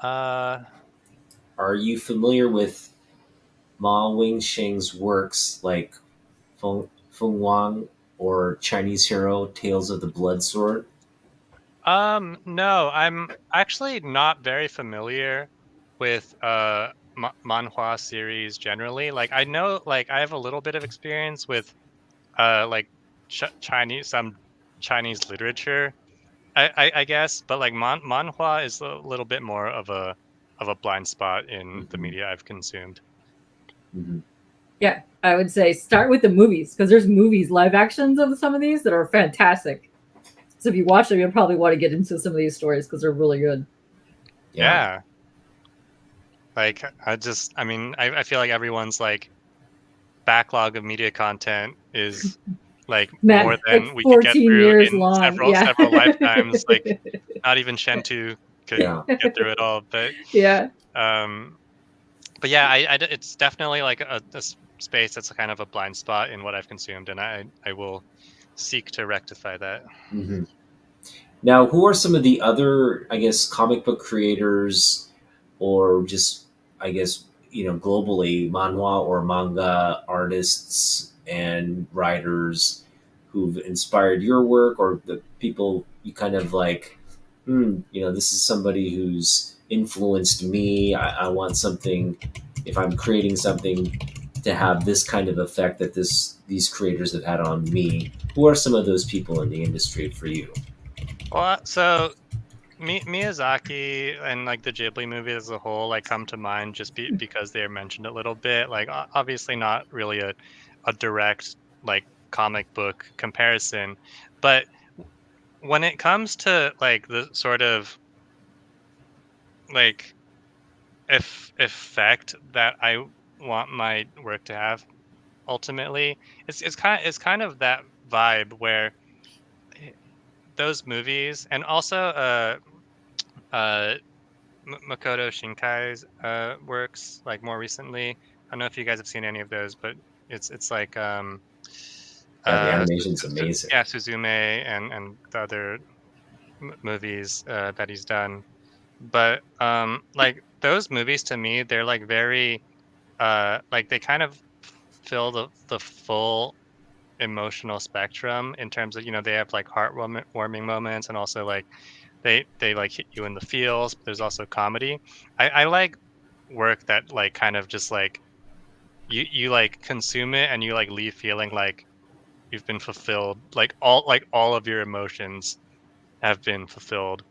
Are you familiar with Ma Wingxing's works like Feng Wang or Chinese Hero Tales of the Blood Sword? No, I'm actually not very familiar with manhwa series generally. Like I know, like I have a little bit of experience with like some Chinese literature, I guess, but like manhwa is a little bit more of a blind spot in the media I've consumed. Mm-hmm. Yeah, I would say start with the movies because there's movies, live actions of some of these that are fantastic. So if you watch them, you'll probably want to get into some of these stories because they're really good. Yeah. Like I mean, I feel like everyone's like backlog of media content is like Man, more like than we could get 14 through years in long. several lifetimes. Like not even Shentu could Yeah. get through it all. But yeah. But yeah, it's definitely like a space that's kind of a blind spot in what I've consumed, and I will seek to rectify that. Mm-hmm. Now, who are some of the other, I guess, comic book creators, or just, I guess, globally, manhwa or manga artists and writers who've inspired your work, or the people you kind of like, this is somebody who's influenced me. I want something, if I'm creating something, to have this kind of effect that these creators have had on me. Who are some of those people in the industry for you? Well, so Miyazaki and like the Ghibli movies as a whole like come to mind just because they're mentioned a little bit. Like obviously not really a direct like comic book comparison, but when it comes to like the sort of like effect that I want my work to have ultimately, it's kind of that vibe where those movies and also uh Makoto Shinkai's works like more recently. I don't know if you guys have seen any of those, but it's like Yeah, the animation's amazing. yeah, Suzume and the other movies that he's done. But like those movies to me, they're like very like they kind of fill the full emotional spectrum in terms of they have like heartwarming moments and also like they like hit you in the feels, but there's also comedy. I like work that like kind of just like you like consume it and you like leave feeling like you've been fulfilled, like all of your emotions have been fulfilled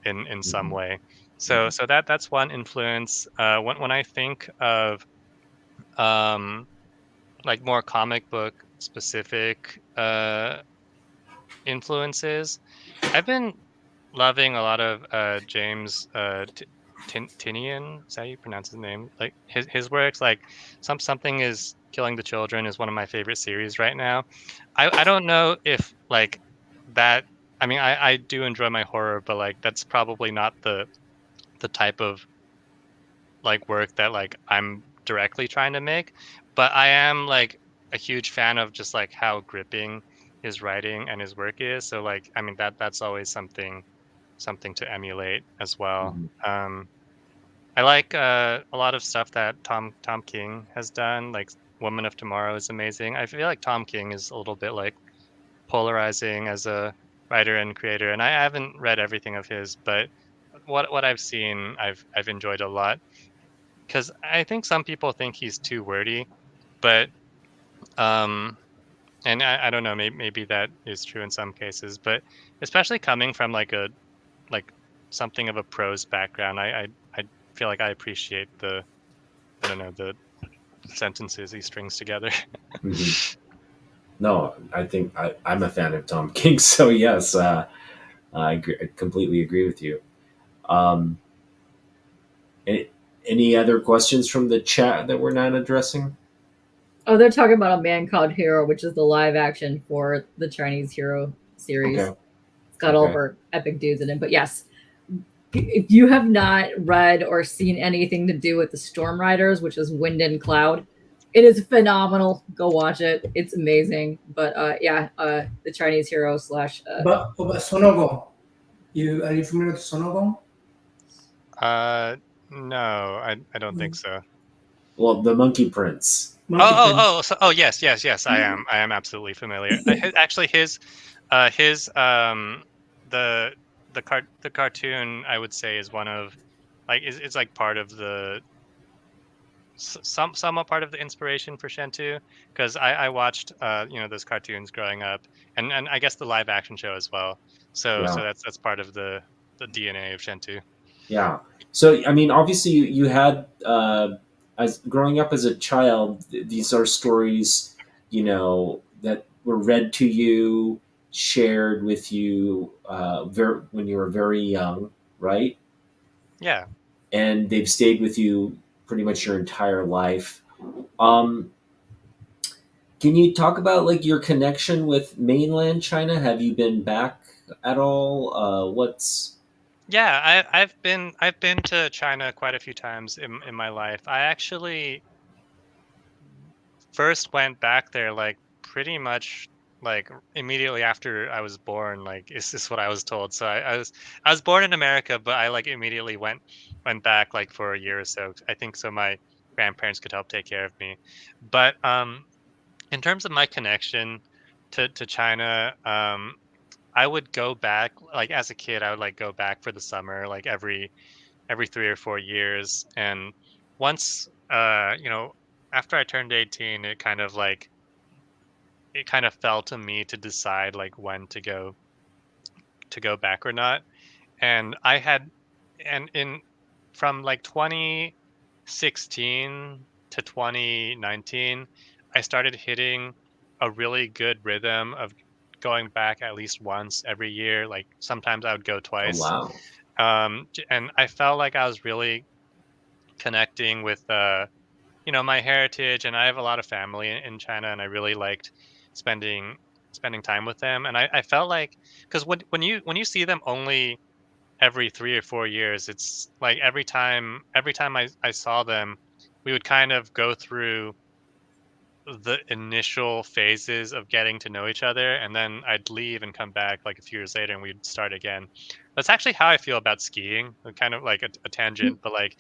in some Mm-hmm. way. So that's one influence. When I think of um like more comic book specific influences, I've been loving a lot of James Tinian. Is that how you pronounce his name? Like his works, like something is killing the children is one of my favorite series right now. I don't know if like that. I mean, I do enjoy my horror, but like that's probably not the type of like work that like I'm directly trying to make. But I am like a huge fan of just like how gripping his writing and his work is. So like I mean that's always something to emulate as well. Mm-hmm. I like a lot of stuff that Tom King has done. Like Woman of Tomorrow is amazing. I feel like Tom King is a little bit like polarizing as a writer and creator, and I haven't read everything of his, but what I've seen, I've enjoyed a lot. Because I think some people think he's too wordy, but um, and I don't know, maybe that is true in some cases, but especially coming from like something of a prose background, I feel like I appreciate I don't know the sentences he strings together. Mm-hmm. No, I think I'm a fan of Tom King, so yes, I completely agree with you. Um, any, any other questions from the chat that we're not addressing? Oh, they're talking about A Man Called Hero, which is the live action for the Chinese Hero series. Okay. It's got all of our epic dudes in it. But yes, if you have not read or seen anything to do with the Storm Riders, which is Wind and Cloud, It is phenomenal. Go watch it. It's amazing. But the Chinese hero slash. But Sonogon, are you familiar with Sonogon? No, I don't think so. Well, the Monkey Prince. Yes, I am absolutely familiar. Actually, his the the cartoon, I would say, is one of like is like part of the somewhat part of the inspiration for Shentu, because I watched those cartoons growing up, and I guess the live action show as well. So Yeah. that's part of the DNA of Shentu. Yeah. So, I mean, obviously, you had, as growing up as a child, these are stories, that were read to you, shared with you when you were very young, right? Yeah. And they've stayed with you pretty much your entire life. Um, can you talk about like your connection with mainland China? Have you been back at all? What's Yeah, I've been to China quite a few times in my life. I actually first went back there like pretty much like immediately after I was born. Like, is this what I was told? So I was born in America, but I like immediately went back like for a year or so. I think so my grandparents could help take care of me. But in terms of my connection to China, I would go back like as a kid. I would like go back for the summer, like every 3 or 4 years. And once, after I turned 18, it kind of fell to me to decide like when to go back or not. And I had, and in from like 2016 to 2019, I started hitting a really good rhythm of going back at least once every year. Like sometimes I would go oh twice. wow, And I felt like I was really connecting with my heritage, and I have a lot of family in China, and I really liked spending time with them. And I felt like, because when you see them only every 3 or 4 years, it's like every time I saw them, we would kind of go through the initial phases of getting to know each other, and then I'd leave and come back like a few years later and we'd start again. That's actually how I feel about skiing. Kind of like a tangent, but like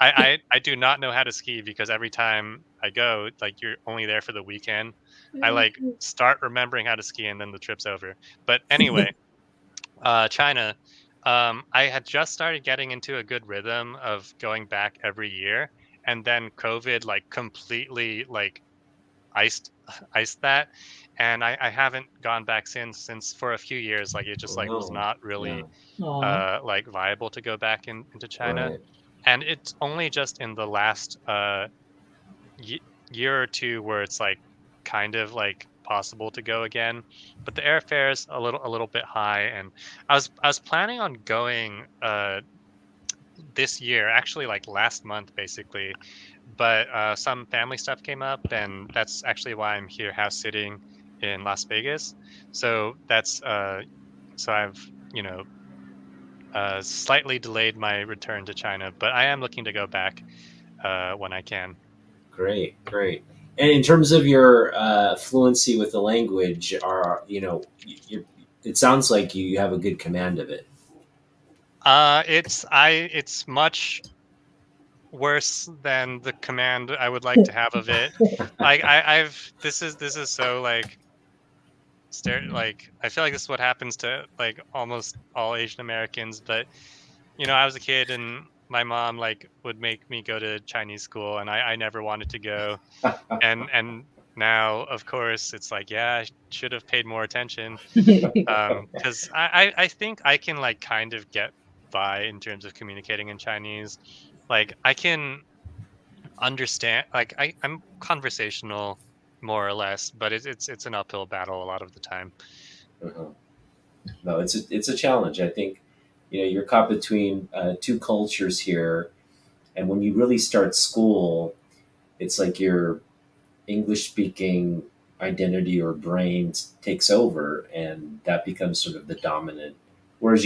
I do not know how to ski, because every time I go, like you're only there for the weekend. I like start remembering how to ski and then the trip's over. But anyway, China, I had just started getting into a good rhythm of going back every year, and then COVID like completely like iced iced that, and I haven't gone back since for a few years. Like it just oh like was no, not yeah, really Aw. like viable to go back into China. right, And it's only just in the last y- year or two where it's like kind of like possible to go again, but the airfare is a little bit high. And I was planning on going this year, actually like last month basically, but some family stuff came up, and that's actually why I'm here house sitting in Las Vegas. So that's so I've slightly delayed my return to China, but I am looking to go back when I can. great. And in terms of your fluency with the language, it sounds like you have a good command of it. It's much worse than the command I would like to have of it. Like I've this is so like like I feel like this is what happens to like almost all Asian Americans. But I was a kid, and my mom like would make me go to Chinese school, and I never wanted to go. And now, of course, it's like, yeah, I should have paid more attention. Because I think I can like kind of get by in terms of communicating in Chinese. Like I can understand, like I'm conversational more or less, but it's an uphill battle a lot of the time. Uh-huh. No, it's a challenge. I think you're caught between two cultures here, and when you really start school, it's like your English speaking identity or brain takes over, and that becomes sort of the dominant. Whereas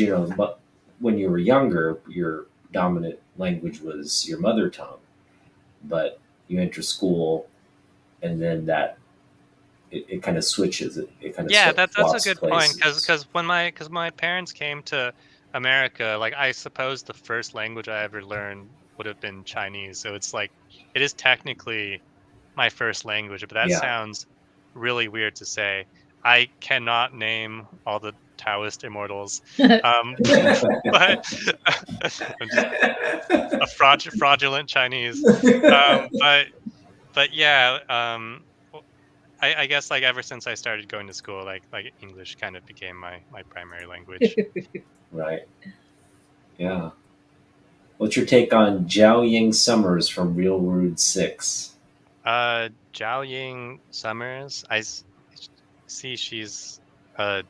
when you were younger, your dominant language was your mother tongue, but you enter school and then that it kind of switches. It kind of Yeah, that's a swaps good point places. because my parents came to America, like I suppose the first language I ever learned would have been Chinese. So it's like it is technically my first language, but that Yeah. sounds really weird to say. I cannot name all the Taoist immortals, but I'm just a fraudulent Chinese. But yeah, I guess like ever since I started going to school, like English kind of became my primary language. Right. Yeah. What's your take on Zhao Ying Summers from Real Rude 6? Zhao Ying Summers, see she's a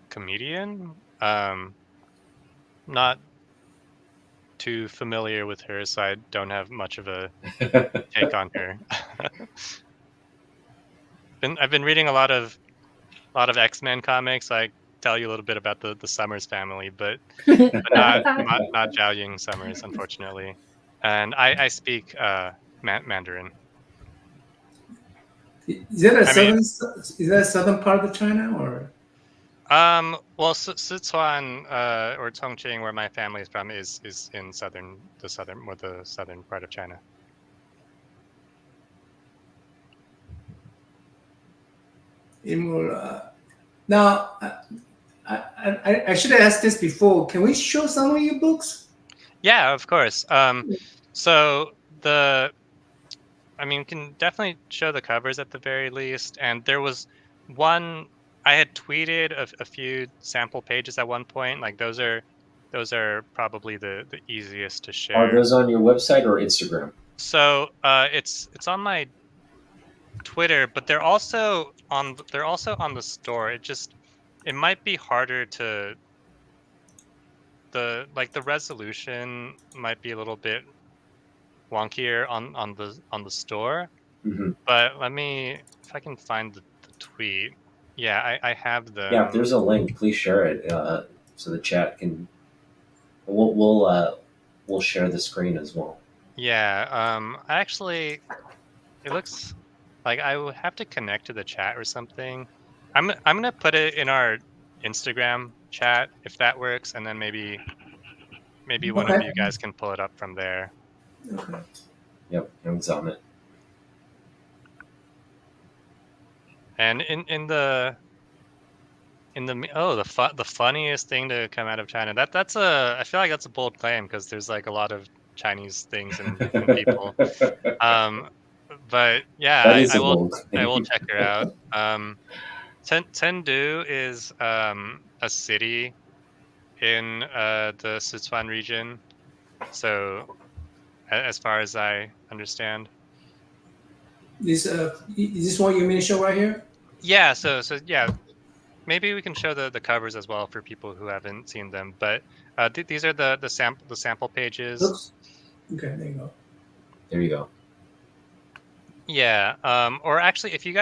comedian. Not too familiar with her, so I don't have much of a take on her. I've been reading a lot of X-Men comics. I tell you a little bit about the Summers family, but not Zhao Ying Summers, unfortunately. And I speak Mandarin. Is that a I mean, southern part of China or? well, Sichuan or Chongqing, where my family is from, is in the southern part of China. Now, I should have asked this before. Can we show some of your books? Yeah, of course. So we can definitely show the covers at the very least. And there was one I had tweeted a few sample pages at one point. Like those are probably the easiest to share. Are those on your website or Instagram? So it's on my Twitter, but they're also on the store. It might be harder to the resolution might be a little bit wonkier on the store. Mm-hmm. But let me, if I can find the tweet. Yeah, I have the. Yeah, if there's a link, please share it so the chat can. We'll share the screen as well. Yeah, actually, it looks like I would have to connect to the chat or something. I'm gonna put it in our Instagram chat if that works, and then maybe one of you guys can pull it up from there. Okay. Yep, Young's on it. And in the the funniest thing to come out of China. I feel like that's a bold claim because there's like a lot of Chinese things and people. But yeah, I will check her out. Chengdu is a city in the Sichuan region. So as far as I understand. Is this what you mean to show right here? Yeah, so yeah, maybe we can show the covers as well for people who haven't seen them. But these are the sample pages. Oops. Okay, there you go. There you go. Yeah. Or actually, if you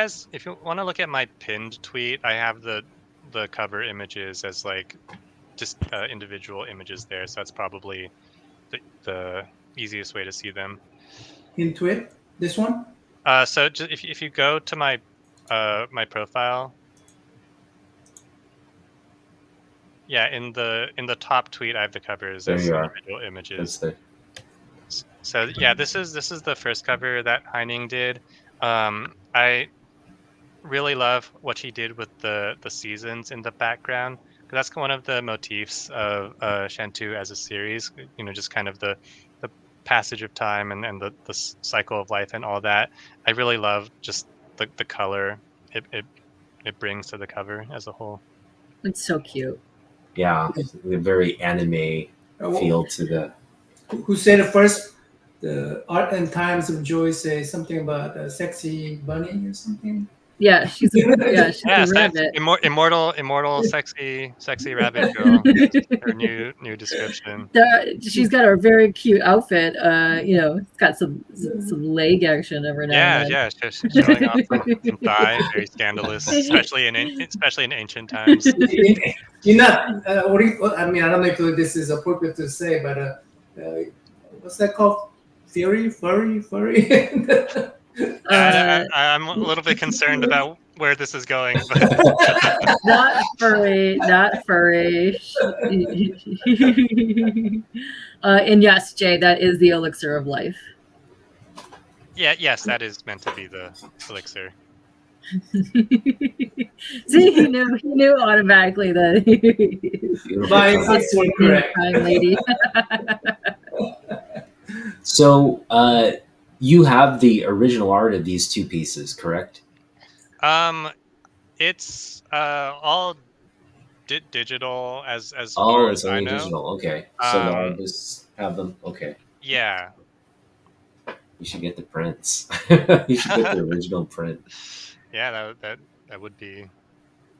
want to look at my pinned tweet, I have the cover images as like just individual images there. So that's probably the easiest way to see them. In tweet, this one. So just if you go to my my profile. Yeah, in the top tweet, I have the covers as individual images. So yeah, this is the first cover that Heining did. I really love what he did with the seasons in the background. That's one of the motifs of Shentu as a series. You know, just kind of the passage of time and the cycle of life and all that. I really love just the color it brings to the cover as a whole. It's so cute. Yeah, the very anime feel to the. Who said it first? The Art and Times of Joy say something about a sexy bunny or something. Yeah, she's a rabbit. Immortal, sexy rabbit girl. Her new description. She's got a very cute outfit. It's got some leg action every now and then. Yeah, she's showing off some thigh, very scandalous, especially in ancient times. You're not. I don't know if this is appropriate to say, but what's that called? Furry? I'm a little bit concerned about where this is going, but Not furry, not furry. And yes, Jay, that is the elixir of life. yeah, yes, that is meant to be the elixir. See, he knew automatically that. Beautiful. But Tom. it's actually correct. Crime lady. So you have the original art of these two pieces, correct? It's all digital as Oh, far it's as I only know. digital. Okay, so the Um, artists have them. Okay, yeah. you should get the prints. You should get the original print. Yeah, that would be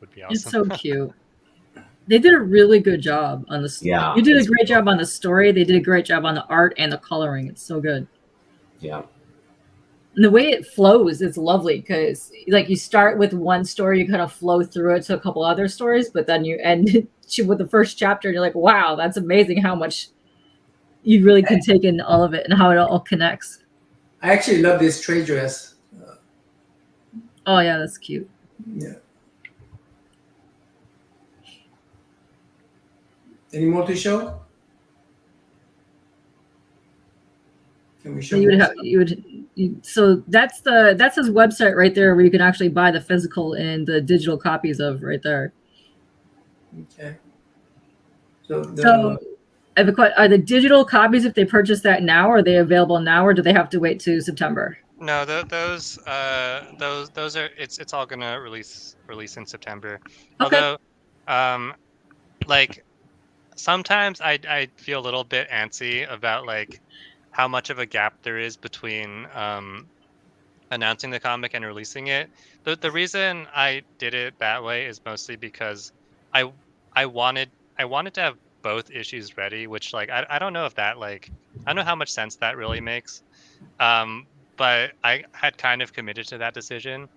It's awesome. so cute. They did a really good job on this. Yeah, You did a it's great job on the story. They did a great job on the art and the coloring. It's so good. Yeah, And the way it flows is lovely because, like, you start with one story, you kind of flow through it to a couple other stories, but then you end with the first chapter, and you're like, wow, that's amazing how much you really can take in all of it and how it all connects. I actually love this trade dress. Oh, yeah, that's cute. Yeah. Any more to show? Can we show? So so that's his website right there, where you can actually buy the physical and the digital copies of right there. Okay. So I have a question. Are the digital copies, if they purchase that now, are they available now, or do they have to wait to September? No, those are it's all gonna release in September. Okay. Although, like sometimes I feel a little bit antsy about like how much of a gap there is between announcing the comic and releasing it. The reason I did it that way is mostly because I I wanted to have both issues ready, which like I don't know if that like I don't know how much sense that really makes. But I had kind of committed to that decision.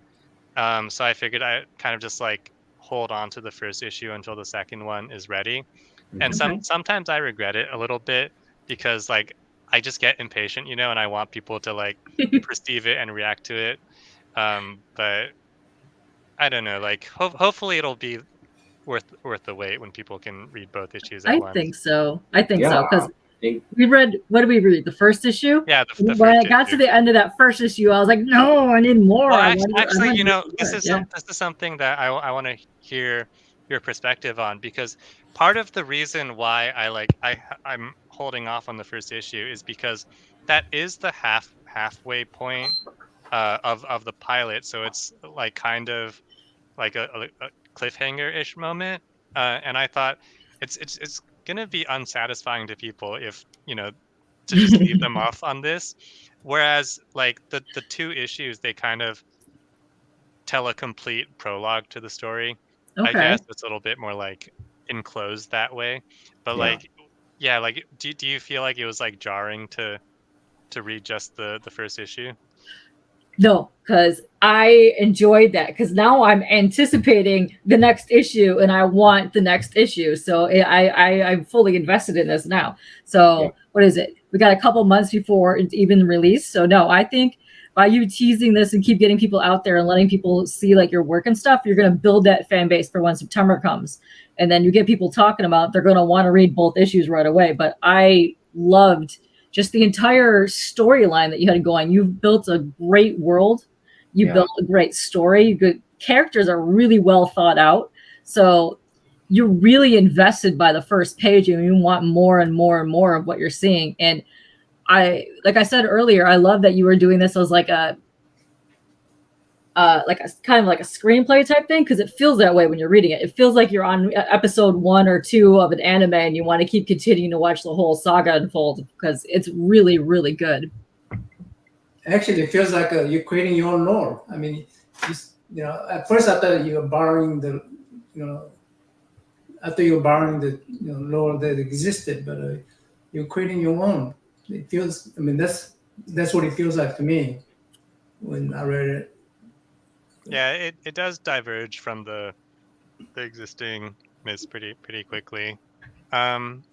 So I figured I kind of just like hold on to the first issue until the second one is ready. And Okay. sometimes I regret it a little bit because like I just get impatient, and I want people to like perceive it and react to it. But I don't know, like hopefully it'll be worth the wait when people can read both issues at I once. think so. I think so, yeah. because They- we read, what did we read? The first issue? Yeah, the When first I got to issue. the end of that first issue, I was like, no, I need more. Well, I actually, wanted more. this is Yeah. this is something that I want to hear your perspective on, because part of the reason why I'm holding off on the first issue is because that is the halfway point of the pilot, so it's like kind of like a cliffhanger-ish moment, and I thought it's gonna be unsatisfying to people if to just leave them off on this. Whereas like the two issues, they kind of tell a complete prologue to the story. I Okay. guess it's a little bit more like enclosed that way. But Yeah. like yeah, like do you feel like it was like jarring to read just the first issue? No, because I enjoyed that. Because now I'm anticipating the next issue, and I want the next issue. So I'm fully invested in this now. So Yeah. what is it? We got a couple months before it's even released. So no, I think by you teasing this and keep getting people out there and letting people see like your work and stuff, you're going to build that fan base for when September comes, and then you get people talking about they're going to want to read both issues right away. But I loved just the entire storyline that you had going. You've built a great world. You built a great story. Good characters are really well thought out. So you're really invested by the first page, and you want more and more and more of what you're seeing. And like I said earlier, I love that you were doing this as like a kind of like a screenplay type thing, because it feels that way when you're reading it. It feels like you're on episode 1 or 2 of an anime, and you want to keep continuing to watch the whole saga unfold because it's really, really good. Actually, it feels like you're creating your own lore. I mean, at first I thought you were borrowing the, lore that existed, but you're creating your own. It feels. I mean, that's what it feels like to me when I read it. Yeah, it does diverge from the existing myths pretty quickly.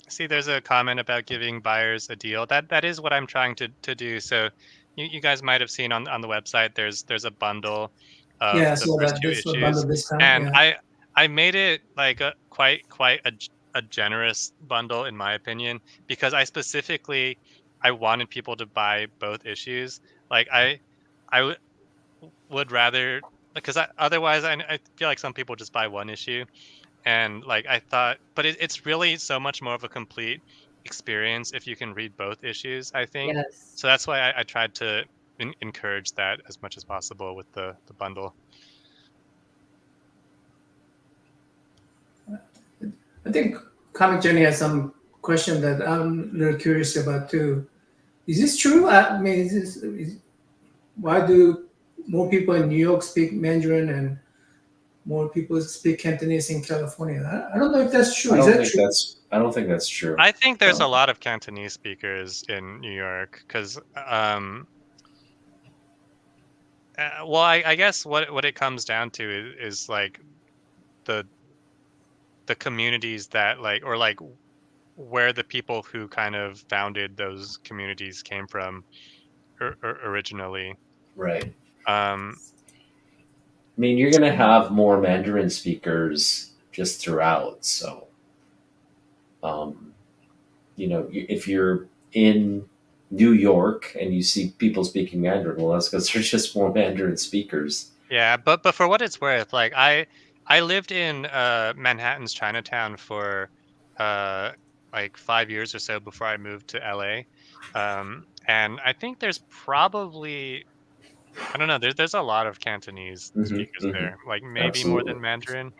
See, there's a comment about giving buyers a deal. That is what I'm trying to do. So you guys might have seen on the website. There's a bundle of Yeah, the so first that two this for bundle issues, discount. and Yeah. I made it like quite a generous bundle in my opinion, because I wanted people to buy both issues. Like I would rather, because otherwise I feel like some people just buy one issue, and like I thought, but it's really so much more of a complete experience if you can read both issues, I think. Yes. So that's why I tried to encourage that as much as possible with the bundle. I think Comic Jenny has some question that I'm a little curious about too. Is this true? I mean, why do more people in New York speak Mandarin and more people speak Cantonese in California? I don't know if that's true. Is that true? I don't think that's true. I think there's Oh. a lot of Cantonese speakers in New York because well, I guess what it comes down to is like the communities that like, or like where the people who kind of founded those communities came from originally. Right. Um, I mean, you're going to have more Mandarin speakers just throughout. So, you know, if you're in New York and you see people speaking Mandarin, well, that's because there's just more Mandarin speakers. yeah, but for what it's worth, like I lived in Manhattan's Chinatown for uh like 5 years or so before I moved to LA. And I think there's probably, I don't know, there's a lot of Cantonese speakers Hmm. there, like maybe more Absolutely. than Mandarin.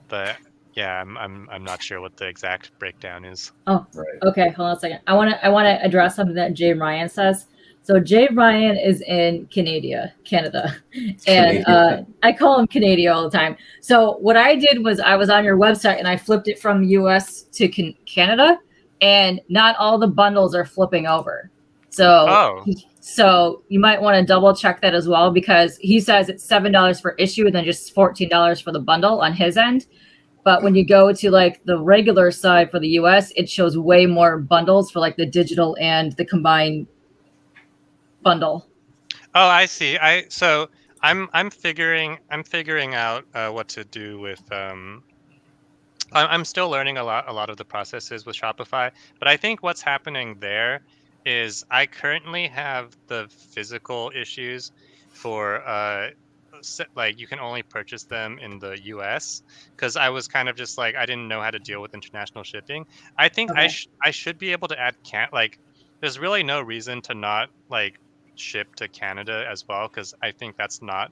But yeah, I'm not sure what the exact breakdown is. Oh, Right. okay. Hold on a second. I wanna address something that Jay Ryan says. So Jay Ryan is in Canada, and Canadian. I call him Canada all the time. So what I did was I was on your website and I flipped it from U.S. to Canada, and not all the bundles are flipping over. So Oh, so you might want to double check that as well, because he says it's $7 per issue and then just $14 for the bundle on his end. But when you go to like the regular side for the US, it shows way more bundles for like the digital and the combined bundle. oh, I see. I'm figuring out what to do with I'm still learning a lot of the processes with Shopify, but I think what's happening there is I currently have the physical issues for like you can only purchase them in the US, because I was kind of just like I didn't know how to deal with international shipping. I think Okay. I should be able to add like there's really no reason to not like ship to Canada as well, because I think that's not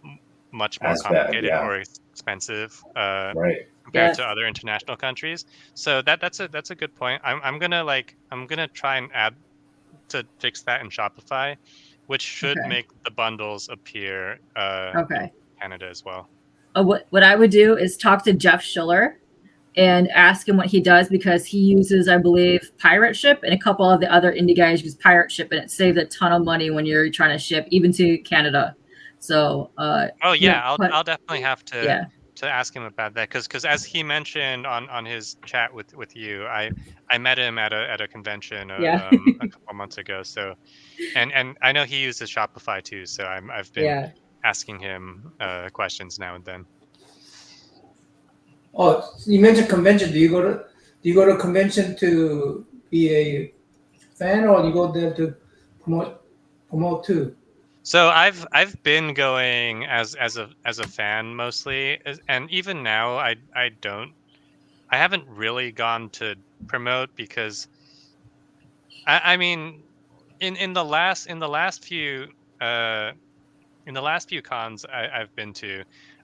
m- much more As bad. complicated Yeah. or expensive Right. compared Yes. to other international countries. So that's a good point. I'm gonna try and add to fix that in Shopify, which should Okay. make the bundles appear in Okay. Canada as well. What I would do is talk to Jeff Schiller and ask him what he does, because he uses, I believe, Pirate Ship, and a couple of the other indie guys use Pirate Ship, and it saves a ton of money when you're trying to ship even to Canada. So Oh yeah, yeah, but I'll definitely have yeah, to ask him about that, because as he mentioned on his chat with you, I met him at a convention yeah. a couple months ago. So and I know he uses Shopify too. So I've been Yeah. asking him questions now and then. Oh, you mentioned convention. Do you go to convention to be a fan, or you go there to promote too? So I've been going as a fan mostly, and even now I haven't really gone to promote, because I mean in the last few uh in the last few cons I've been to,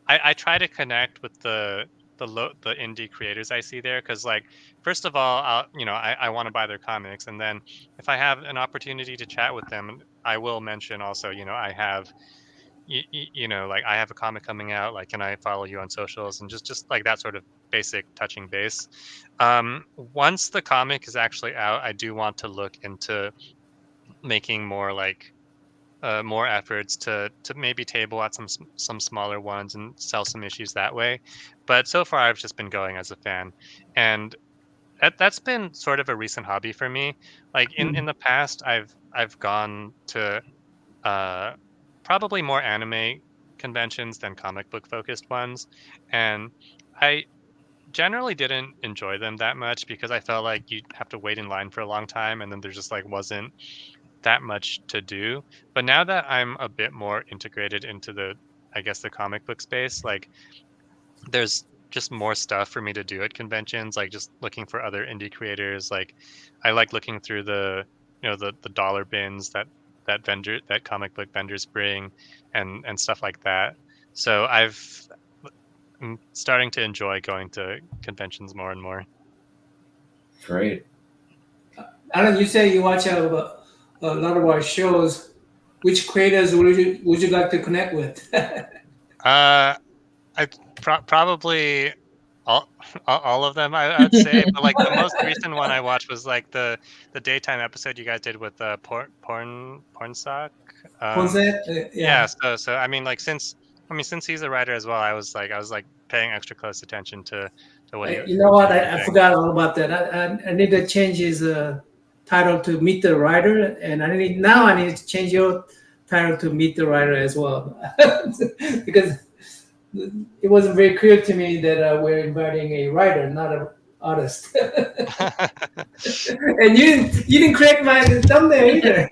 I try to connect with the indie creators I see there, because like first of all, I want to buy their comics, and then if I have an opportunity to chat with them, I will mention also, I have like I have a comic coming out, like can I follow you on socials, and just like that sort of basic touching base. Once the comic is actually out, I do want to look into making more like more efforts to maybe table at some smaller ones and sell some issues that way. But so far, I've just been going as a fan, and that's been sort of a recent hobby for me. Like in the past, I've gone to probably more anime conventions than comic book focused ones, and I generally didn't enjoy them that much because I felt like you'd have to wait in line for a long time, and then there just like wasn't that much to do. But now that I'm a bit more integrated into the, I guess, the comic book space, like there's just more stuff for me to do at conventions, like just looking for other indie creators. Like I like looking through the, the dollar bins that comic book vendors bring, and stuff like that. So I'm starting to enjoy going to conventions more and more. Great. Alan, you say you watch a lot of our shows. Which creators would you like to connect with? Uh, I probably all all of them, I'd say, but like the most recent one I watched was like the daytime episode you guys did with porn sock. Ponce? Yeah, Yeah. so I mean, like since he's a writer as well, I was like paying extra close attention to what You know what what? he was I doing. forgot all about that. I need to change his title to Meet the Writer, and I need to change your title to Meet the Writer as well, because it wasn't very clear to me that we're inviting a writer, not an artist. And you didn't correct my thumbnail either.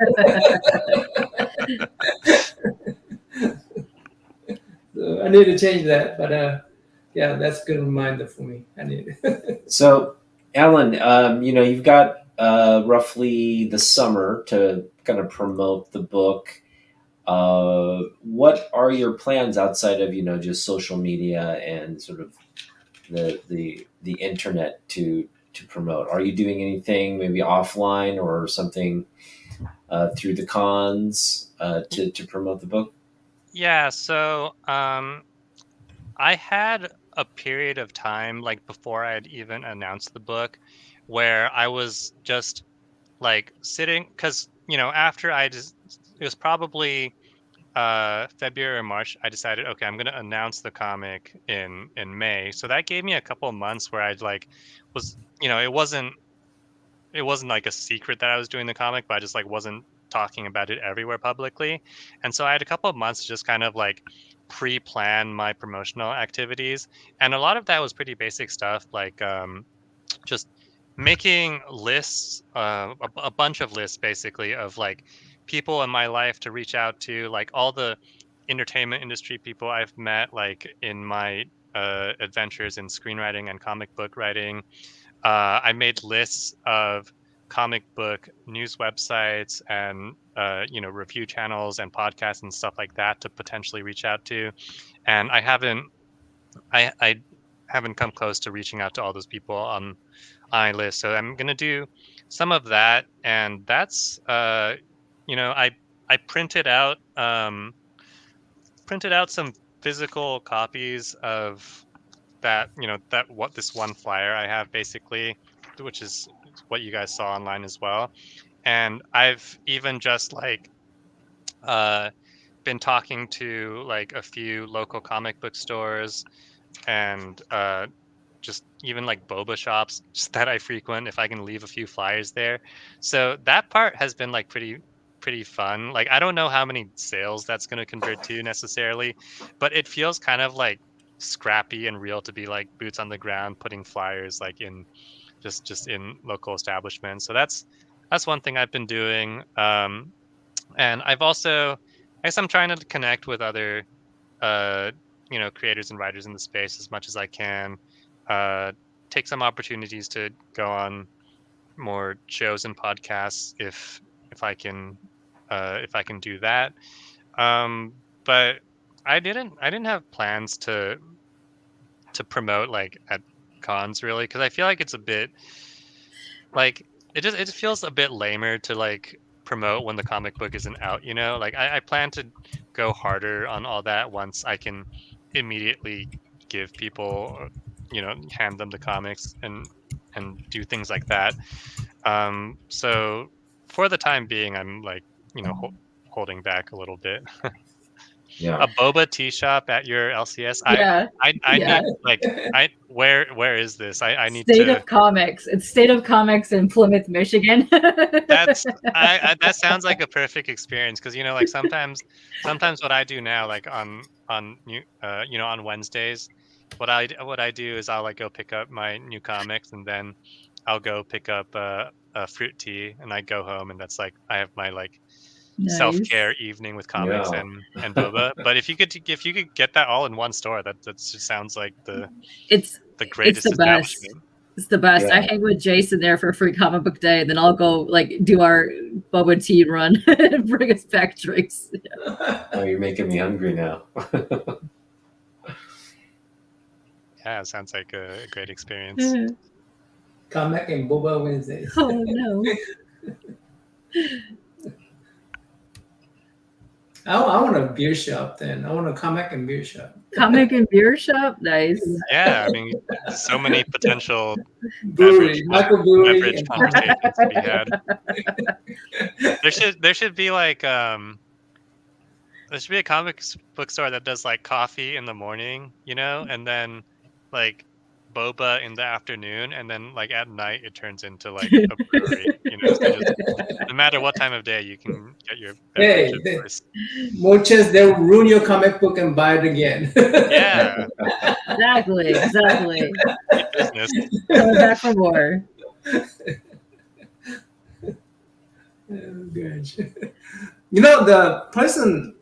So I need to change that, but yeah, that's a good reminder for me. I need it. So, Alan, you've got roughly the summer to kind of promote the book. What are your plans outside of just social media and sort of the internet to promote? Are you doing anything maybe offline or something through the cons to promote the book? Yeah, so I had a period of time like before I had even announced the book where I was just like sitting because after I just it was probably February or March. I decided, okay, I'm gonna announce the comic in May. So that gave me a couple of months where I'd like was it wasn't like a secret that I was doing the comic, but I just like wasn't talking about it everywhere publicly. And so I had a couple of months to just kind of like pre-plan my promotional activities. And a lot of that was pretty basic stuff like just making lists, a bunch of lists basically of like people in my life to reach out to, like all the entertainment industry people I've met, like in my adventures in screenwriting and comic book writing. I made lists of comic book news websites and review channels and podcasts and stuff like that to potentially reach out to, and I haven't come close to reaching out to all those people on my list. So I'm gonna do some of that, and that's I printed out some physical copies of that what this one flyer I have basically, which is what you guys saw online as well. And I've even just like been talking to like a few local comic book stores and just even like boba shops just that I frequent, if I can leave a few flyers there. So that part has been like pretty fun. Like I don't know how many sales that's going to convert to necessarily, but it feels kind of like scrappy and real to be like boots on the ground putting flyers like in just in local establishments. So that's one thing I've been doing. And I've also, I guess I'm trying to connect with other creators and writers in the space as much as I can. Take some opportunities to go on more shows and podcasts if I can do that. But I didn't have plans to promote like at cons really, because I feel like it's a bit like it feels a bit lamer to like promote when the comic book isn't out, like I plan to go harder on all that once I can immediately give people, hand them the comics and do things like that. So for the time being, I'm like, holding back a little bit. Yeah. A boba tea shop at your LCS. Yeah. I Yeah. need like where is this? I need State to. of Comics. It's State of Comics in Plymouth, Michigan. That's that sounds like a perfect experience because like sometimes what I do now like on new on Wednesdays, what I do is I'll like go pick up my new comics and then I'll go pick up a fruit tea and I go home and that's like I have my like self-care evening with comics Yeah. and boba. But if you could get that all in one store, that just sounds like the it's greatest the best. establishment. It's the best. Yeah. I hang with Jason there for free comic book day, and then I'll go like do our boba tea run and bring us back drinks. Oh, you're making me hungry now. Yeah, it sounds like a great experience. Comic and Boba Wednesdays. Oh no. I want a beer shop then. I want a comic and beer shop. Comic and beer shop, nice. Yeah, I mean, so many potential Brewery, microbrewery. beverage And conversations to be had. There should be like there should be a comic book store that does like coffee in the morning, and then like boba in the afternoon, and then like at night it turns into like a brewery. So just, no matter what time of day, you can get your beverage. More chance they'll ruin your comic book and buy it again. Yeah, Exactly. good business. Coming back for more. Oh, gosh. The person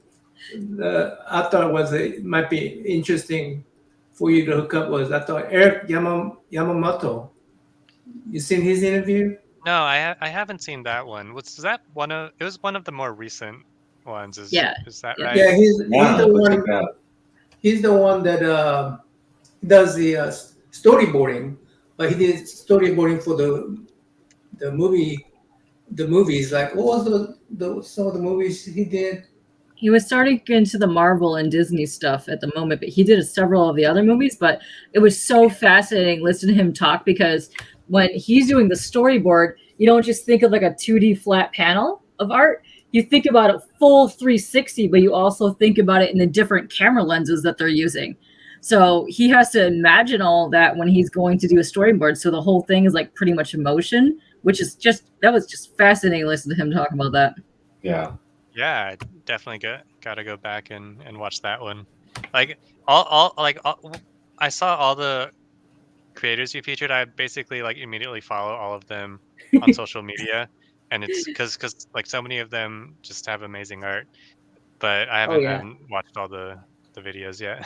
I thought it might be interesting for you to hook up was I thought Eric Yamamoto. You seen his interview? No, I haven't seen that one. Was that one of? It was one of the more recent ones. Is that right? Yeah, he's the one. Like He's the one that does the storyboarding, but he did storyboarding for the movies. Like what was some of the movies he did? He was starting into the Marvel and Disney stuff at the moment, but he did several of the other movies. But it was so fascinating listening to him talk because when he's doing the storyboard, you don't just think of like a 2D flat panel of art. You think about it full 360, but you also think about it in the different camera lenses that they're using. So he has to imagine all that when he's going to do a storyboard. So the whole thing is like pretty much in motion, which is that was just fascinating listening to him talk about that. Yeah. Yeah, I definitely got to go back and watch that one. Like I saw all the creators you featured. I basically like immediately follow all of them on social media, and it's because like so many of them just have amazing art. But I haven't watched all the videos yet.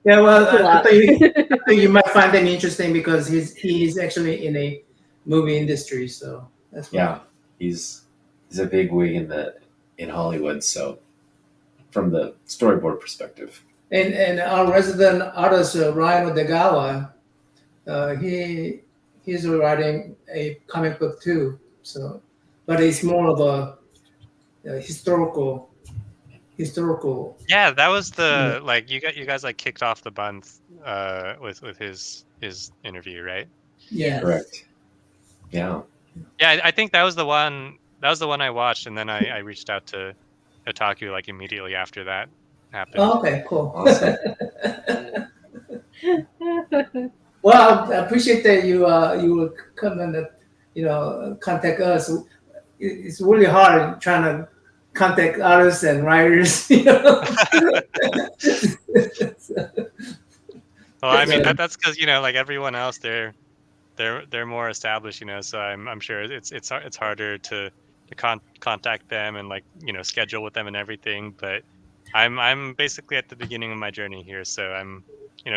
Yeah, well, I think you might find them interesting because he's actually in a movie industry, so that's why. Yeah, he's a big wig in Hollywood. So from the storyboard perspective, and our resident artist Ryan Odegawa, he's writing a comic book too. So, but it's more of a historical. Yeah, that was the like you guys like kicked off the month with his interview, right? Yeah, correct. Yeah. Yeah, I think that was the one. That was the one I watched, and then I reached out to Otaku like immediately after that happened. Oh, okay, cool. Awesome. Well, I appreciate that you will come and contact us. It's really hard trying to contact artists and writers. Well, I mean that's because like everyone else, they're more established, So I'm sure it's harder to contact them and like schedule with them and everything. But I'm basically at the beginning of my journey here, so I'm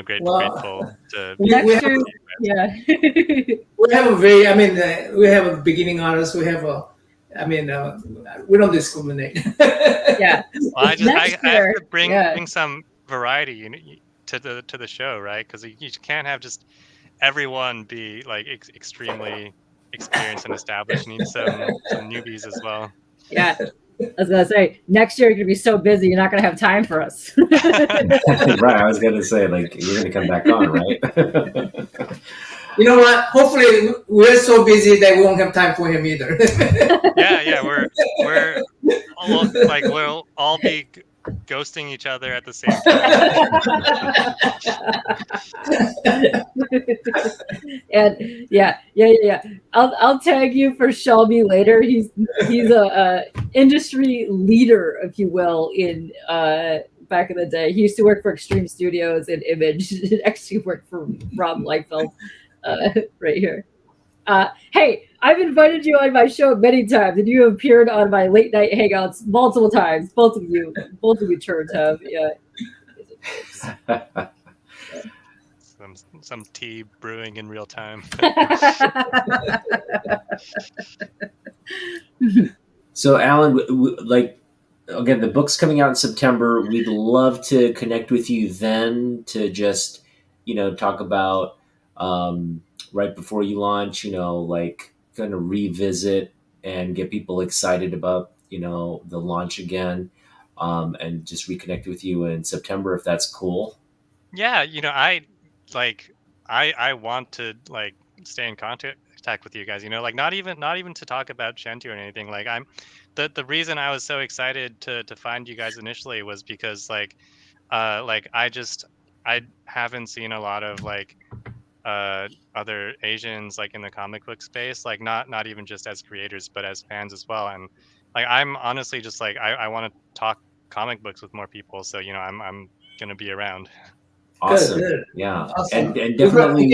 grateful to. We have we have a beginning artist. We have we don't discriminate. Yeah. Well, I have to bring some variety to the show, right? Because you can't have just everyone be like extremely experienced and established. You need some newbies as well. Yeah. I was gonna say next year you're gonna be so busy you're not gonna have time for us. Right, I was gonna say like you're gonna come back on, right? You know what? Hopefully we're so busy that we won't have time for him either. Yeah, we're all, like we'll all be ghosting each other at the same time. And yeah. I'll tag you for Shelby later. He's a industry leader, if you will, in back in the day. He used to work for Extreme Studios and Image. Actually worked for Rob Liefeld right here. Hey, I've invited you on my show many times, and you have appeared on my late night hangouts multiple times. Both of you turns have. Yeah. Some tea brewing in real time. So, Alan, again, the book's coming out in September. We'd love to connect with you then to just, talk about right before you launch, kind of revisit and get people excited about, the launch again, and just reconnect with you in September if that's cool. Yeah, I want to stay in contact with you guys. Not even to talk about Shentu or anything. I'm the reason I was so excited to find you guys initially was because I haven't seen a lot of other Asians in the comic book space, not even just as creators but as fans as well. And I'm honestly just I want to talk comic books with more people, so I'm gonna be around. Awesome. Good. Yeah. Awesome. And definitely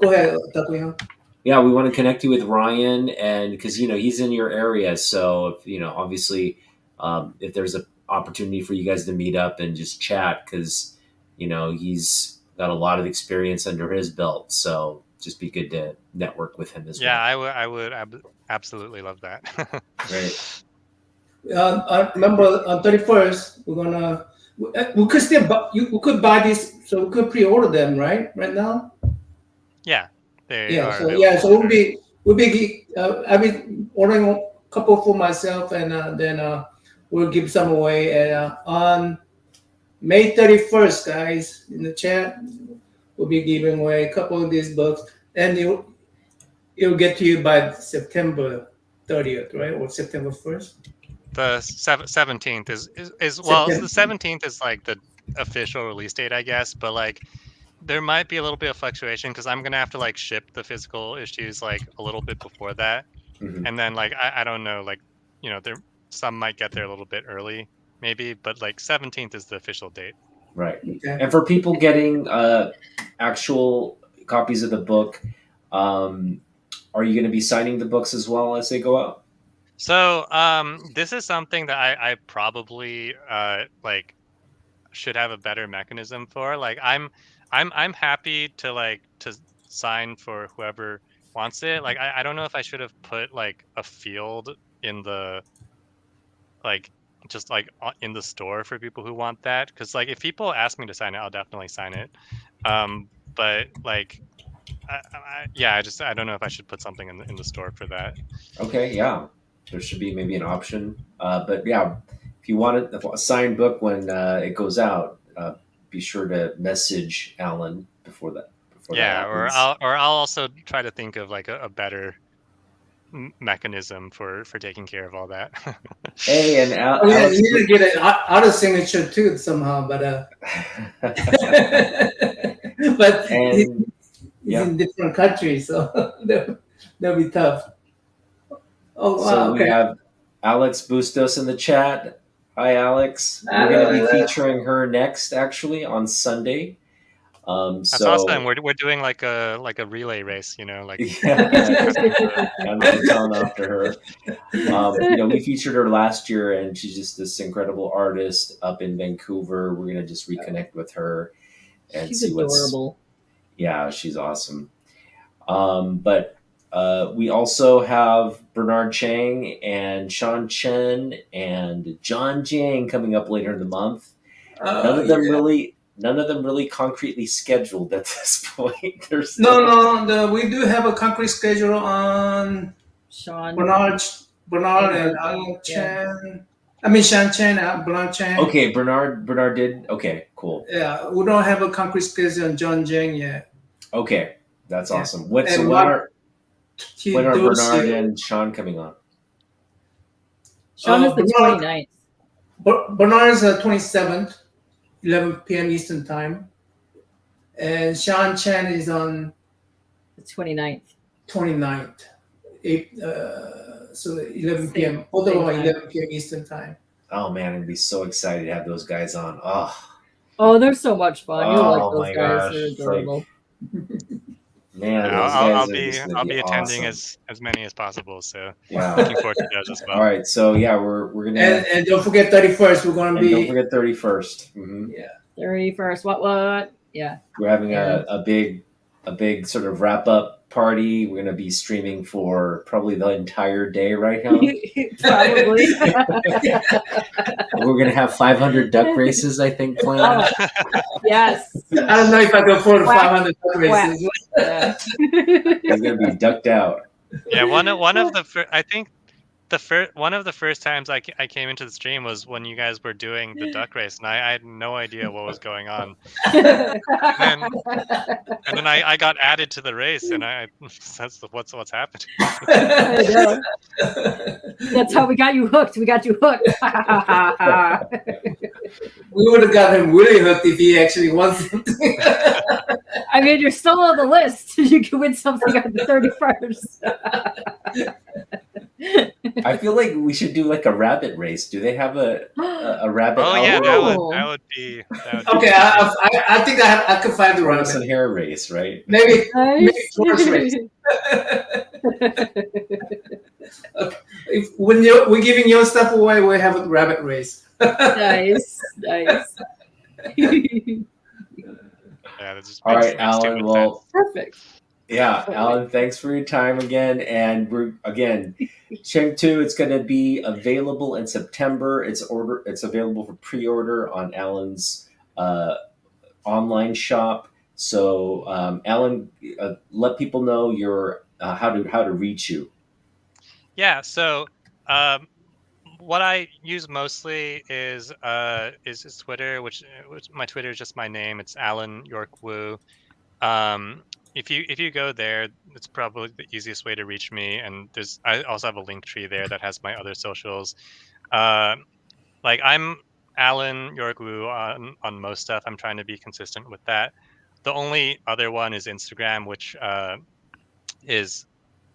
Go ahead, Otaku. Yeah, we want to connect you with Ryan, and because he's in your area, so obviously, if there's an opportunity for you guys to meet up and just chat, because he's got a lot of experience under his belt, so just be good to network with him as well. Yeah, I would absolutely love that. Great. I remember on 31st we're gonna. We could still we could buy this, so we could pre-order them right now. Yeah. So we'll be I've been ordering a couple for myself, and then we'll give some away. And on May 31st, guys, in the chat, we'll be giving away a couple of these books, and it'll get to you by September 30th, right, or September 1st. The 17th is well, the 17th is the official release date, I guess, but there might be a little bit of fluctuation because I'm gonna have to ship the physical issues a little bit before that. Mm-hmm. And then I don't know, there some might get there a little bit early maybe, but 17th is the official date. Right. Okay. And for people getting actual copies of the book, are you going to be signing the books as well as they go out? So this is something that I probably should have a better mechanism for. I'm happy to sign for whoever wants it. I don't know if I should have put a field in the just in the store for people who want that, because if people ask me to sign it, I'll definitely sign it. But I don't know if I should put something in the store for that. Okay, yeah, there should be maybe an option. But yeah, if you want a signed book when it goes out, be sure to message Alan before that. Or I'll also try to think of a better mechanism for taking care of all that. Hey, and you need to get an auto signature too somehow, but but he's in different countries, so that'll be tough. Oh, wow, so we have Alex Bustos in the chat. Hi, Alex. We're going to be featuring her next, actually, on Sunday. That's awesome. We're doing a relay race, yeah, I'm telling after her. We featured her last year, and she's just this incredible artist up in Vancouver. We're gonna just reconnect with her and she's see adorable. Yeah, she's awesome. But we also have Bernard Chang and Sean Chen and John Jiang coming up later in the month. None of them really concretely scheduled at this point. No. We do have a concrete schedule on Sean Bernard and Chen. I mean Sean Chen and Bernard Chen. Okay, Bernard did. Okay, cool. Yeah, we don't have a concrete schedule on John Jiang yet. Okay, that's awesome. When are Bernard and Sean coming on? Sean is the 29th. Bernard is 27th, 11 p.m. Eastern time, and Sean Chen is on The 29th. 29th, so 11 p.m. Same Both of them are time. 11 p.m. Eastern time. Oh man, I'd be so excited to have those guys on. Oh, they're so much fun. You'll like Oh those my guys. gosh, They're it's like- adorable. man, those I'll guys are be just I'll gonna be attending awesome. as many as possible. So Yeah. looking forward to those as well. All right, so yeah, we're gonna And don't forget 31st. We're gonna and don't be forget 31st. yeah. 31st. What? Yeah. We're having And- a big sort of wrap up party. We're gonna be streaming for probably the entire day, right now. Probably. We're gonna have 500 duck races, I think, planned. Oh, yes. I don't know if I can afford Whack. 500 races. Yeah. He's gonna be ducked out. Yeah, one of the I think one of the first times I came into the stream was when you guys were doing the duck race, and I had no idea what was going on. And then I got added to the race, and that's what's happened. I know. That's how we got you hooked. We got you hooked. We would have got him really hooked if he actually won something. I mean, you're still on the list. You can win something on the 31st. I feel like we should do like a rabbit race. Do they have a rabbit? Oh yeah, outlet? that would be Okay, I think I could find the Horse rabbit. and hare race, right? Maybe Nice. horse race. When we're giving your stuff away, we have a rabbit race. Nice. yeah. That just All makes- right, makes too Alan. much Well, Perfect. yeah, Alan, thanks for your time again. And we're again, Shentu. It's going to be available in September. It's available for pre-order on Alan's online shop. So, Alan, let people know your how to reach you. Yeah. So, what I use mostly is Twitter, which my Twitter is just my name. It's Alan York Wu. If you go there, it's probably the easiest way to reach me. And I also have a link tree there that has my other socials. Like I'm Alan York Wu on most stuff. I'm trying to be consistent with that. The only other one is Instagram, which is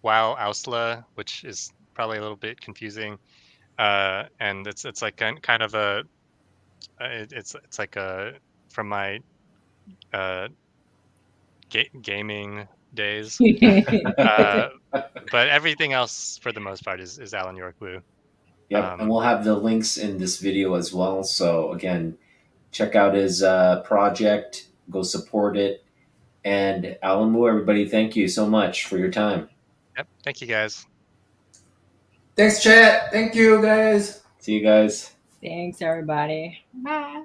Wow Ausla, which is probably a little bit confusing. And it's like kind of a it's like a from my gaming days. But everything else for the most part is Alan York Wu. Yep, and we'll have the links in this video as well. So again, check out his project, go support it. And Alan Wu, everybody, thank you so much for your time. Yep. Thank you guys. Thanks, chat. Thank you, guys. See you guys. Thanks, everybody. Bye.